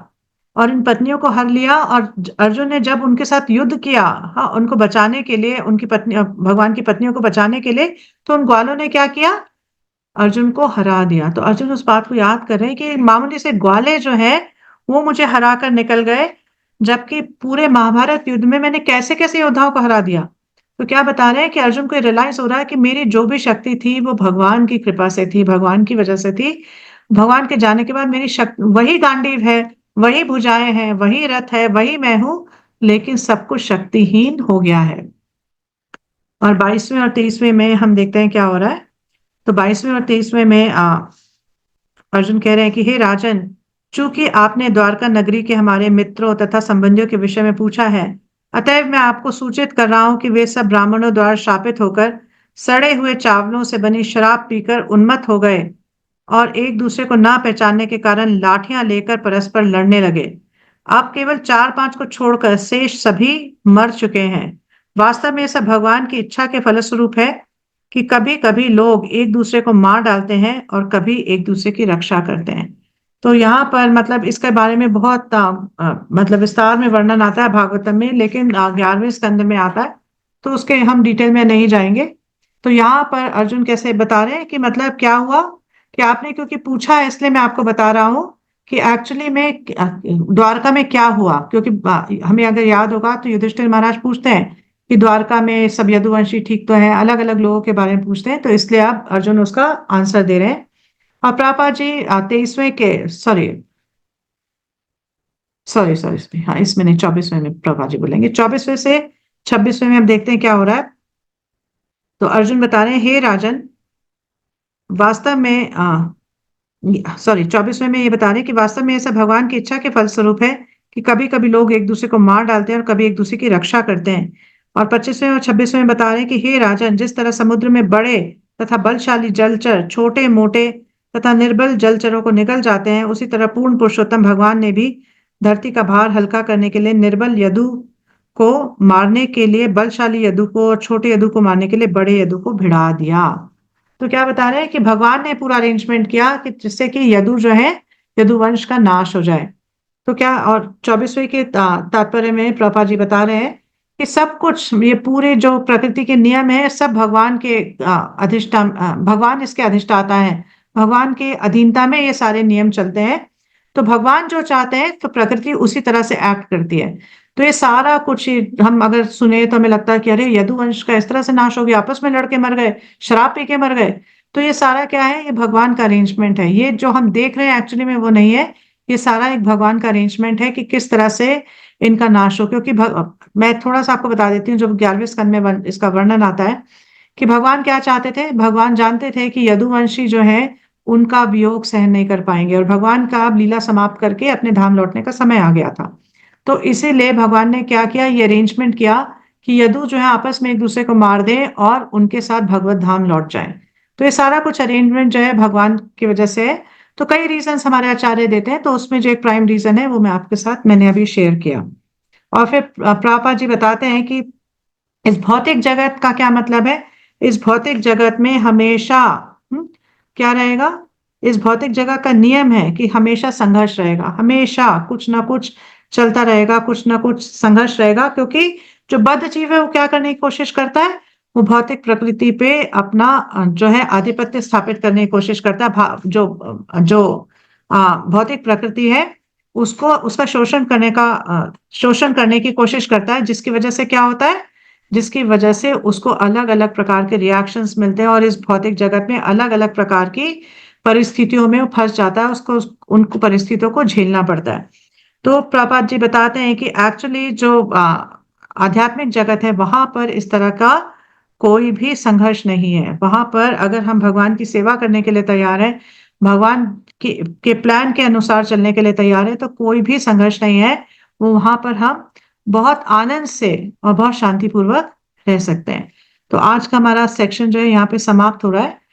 और इन पत्नियों को हर लिया, और अर्जुन ने जब उनके साथ युद्ध किया, हाँ, उनको बचाने के लिए, उनकी पत्नी भगवान की पत्नियों को बचाने के लिए, तो उन ग्वालों ने क्या किया, अर्जुन को हरा दिया। तो अर्जुन उस बात को याद कर रहे हैं कि मामूली से ग्वाले जो है वो मुझे हरा कर निकल गए, जबकि पूरे महाभारत युद्ध में मैंने कैसे कैसे योद्धाओं को हरा दिया। तो क्या बता रहे हैं कि अर्जुन को रियलाइज हो रहा है कि मेरी जो भी शक्ति थी वो भगवान की कृपा से थी, भगवान की वजह से थी। भगवान के जाने के बाद मेरी शक्ति, वही गांडीव है, वही भुजाएं हैं, वही रथ है, वही मैं हूं, लेकिन सब कुछ शक्तिहीन हो गया है। और 22वें और 23वें में हम देखते हैं क्या हो रहा है। तो 22वें और 23वें में अर्जुन कह रहे हैं कि हे राजन, चूंकि आपने द्वारका नगरी के हमारे मित्रों तथा संबंधियों के विषय में पूछा है, अतएव मैं आपको सूचित कर रहा हूं कि वे सब ब्राह्मणों द्वारा शापित होकर सड़े हुए चावलों से बनी शराब पीकर उन्मत्त हो गए और एक दूसरे को ना पहचानने के कारण लाठियां लेकर परस्पर लड़ने लगे। आप केवल 4-5 को छोड़कर शेष सभी मर चुके हैं। वास्तव में यह सब भगवान की इच्छा के फलस्वरूप है कि कभी कभी लोग एक दूसरे को मार डालते हैं और कभी एक दूसरे की रक्षा करते हैं। तो यहाँ पर मतलब इसके बारे में बहुत मतलब विस्तार में वर्णन आता है भागवतम में, लेकिन 11वें स्कंद में आता है, तो उसके हम डिटेल में नहीं जाएंगे। तो यहाँ पर अर्जुन कैसे बता रहे हैं कि मतलब क्या हुआ, कि आपने क्योंकि पूछा है इसलिए मैं आपको बता रहा हूँ कि एक्चुअली में द्वारका में क्या हुआ। क्योंकि हमें अगर याद होगा तो युधिष्ठिर महाराज पूछते हैं कि द्वारका में सब यदुवंशी ठीक तो है, अलग अलग लोगों के बारे में पूछते हैं, तो इसलिए आप अर्जुन उसका आंसर दे रहे हैं। और प्रभुपाद जी 23वें के सॉरी सॉरी सॉरी हाँ, इसमें नहीं, 24वें में प्रभुपाद जी बोलेंगे। 24वें से 26वें में हम देखते हैं क्या हो रहा है। तो अर्जुन बता रहे हैं, हे राजन, वास्तव में 24वें में ये बता रहे हैं कि वास्तव में ऐसा भगवान की इच्छा के फलस्वरूप है कि कभी कभी लोग एक दूसरे को मार डालते हैं और कभी एक दूसरे की रक्षा करते हैं। और 25वें और 26वें में बता रहे हैं कि हे राजन, जिस तरह समुद्र में बड़े तथा बलशाली जलचर छोटे मोटे तथा निर्बल जलचरों को निगल जाते हैं, उसी तरह पूर्ण पुरुषोत्तम भगवान ने भी धरती का भार हल्का करने के लिए निर्बल यदु को मारने के लिए बलशाली यदु को, और छोटे यदु को मारने के लिए बड़े यदु को भिड़ा दिया। तो क्या बता रहे हैं कि भगवान ने पूरा अरेंजमेंट किया कि जिससे कि यदु जो है, यदु वंश का नाश हो जाए। तो क्या, और 24वें के तात्पर्य में प्रभा जी बता रहे हैं कि सब कुछ ये पूरे जो प्रकृति के नियम है सब भगवान के अधिष्ठान, भगवान इसके अधिष्ठाता है, भगवान के अधीनता में ये सारे नियम चलते हैं। तो भगवान जो चाहते हैं तो प्रकृति उसी तरह से एक्ट करती है। तो ये सारा कुछ हम अगर सुने तो हमें लगता है कि अरे यदुवंश का इस तरह से नाश हो गया, आपस में लड़के मर गए, शराब पी के मर गए। तो ये सारा क्या है, ये भगवान का अरेंजमेंट है। ये जो हम देख रहे हैं एक्चुअली में वो नहीं है, ये सारा एक भगवान का अरेंजमेंट है कि किस तरह से इनका नाश हो। क्योंकि मैं थोड़ा सा आपको बता देती हूँ, जब 11वें स्कंद में इसका वर्णन आता है कि भगवान क्या चाहते थे। भगवान जानते थे कि यदुवंशी जो है उनका वियोग सहन नहीं कर पाएंगे, और भगवान का अब लीला समाप्त करके अपने धाम लौटने का समय आ गया था। तो इसीलिए भगवान ने क्या किया, ये अरेंजमेंट किया कि यदु जो है आपस में एक दूसरे को मार दे और उनके साथ भगवत धाम लौट जाए। तो ये सारा कुछ अरेंजमेंट जो है भगवान की वजह से है। तो कई रीजंस हमारे आचार्य देते हैं, तो उसमें जो एक प्राइम रीजन है वो मैं आपके साथ मैंने अभी शेयर किया। और फिर प्रभुपाद जी बताते हैं कि इस भौतिक जगत का क्या मतलब है। इस भौतिक जगत में हमेशा क्या रहेगा, इस भौतिक जगत का नियम है कि हमेशा संघर्ष रहेगा, हमेशा कुछ ना कुछ चलता रहेगा, कुछ ना कुछ संघर्ष रहेगा। क्योंकि जो बद्ध जीव है वो क्या करने की कोशिश करता है, वो भौतिक प्रकृति पे अपना जो है आधिपत्य स्थापित करने की कोशिश करता है। जो जो भौतिक प्रकृति है उसको, उसका शोषण करने की कोशिश करता है, जिसकी वजह से क्या होता है, जिसकी वजह से उसको अलग अलग प्रकार के रिएक्शंस मिलते हैं और इस भौतिक जगत में अलग अलग प्रकार की परिस्थितियों में वो फंस जाता है, उसको उनको परिस्थितियों को झेलना पड़ता है। तो प्रभुपाद जी बताते हैं कि एक्चुअली जो आध्यात्मिक जगत है वहां पर इस तरह का कोई भी संघर्ष नहीं है। वहां पर अगर हम भगवान की सेवा करने के लिए तैयार हैं, भगवान के प्लान के अनुसार चलने के लिए तैयार है, तो कोई भी संघर्ष नहीं है। वो वहां पर हम बहुत आनंद से और बहुत शांतिपूर्वक रह सकते हैं। तो आज का हमारा सेक्शन जो है यहाँ पे समाप्त हो रहा है।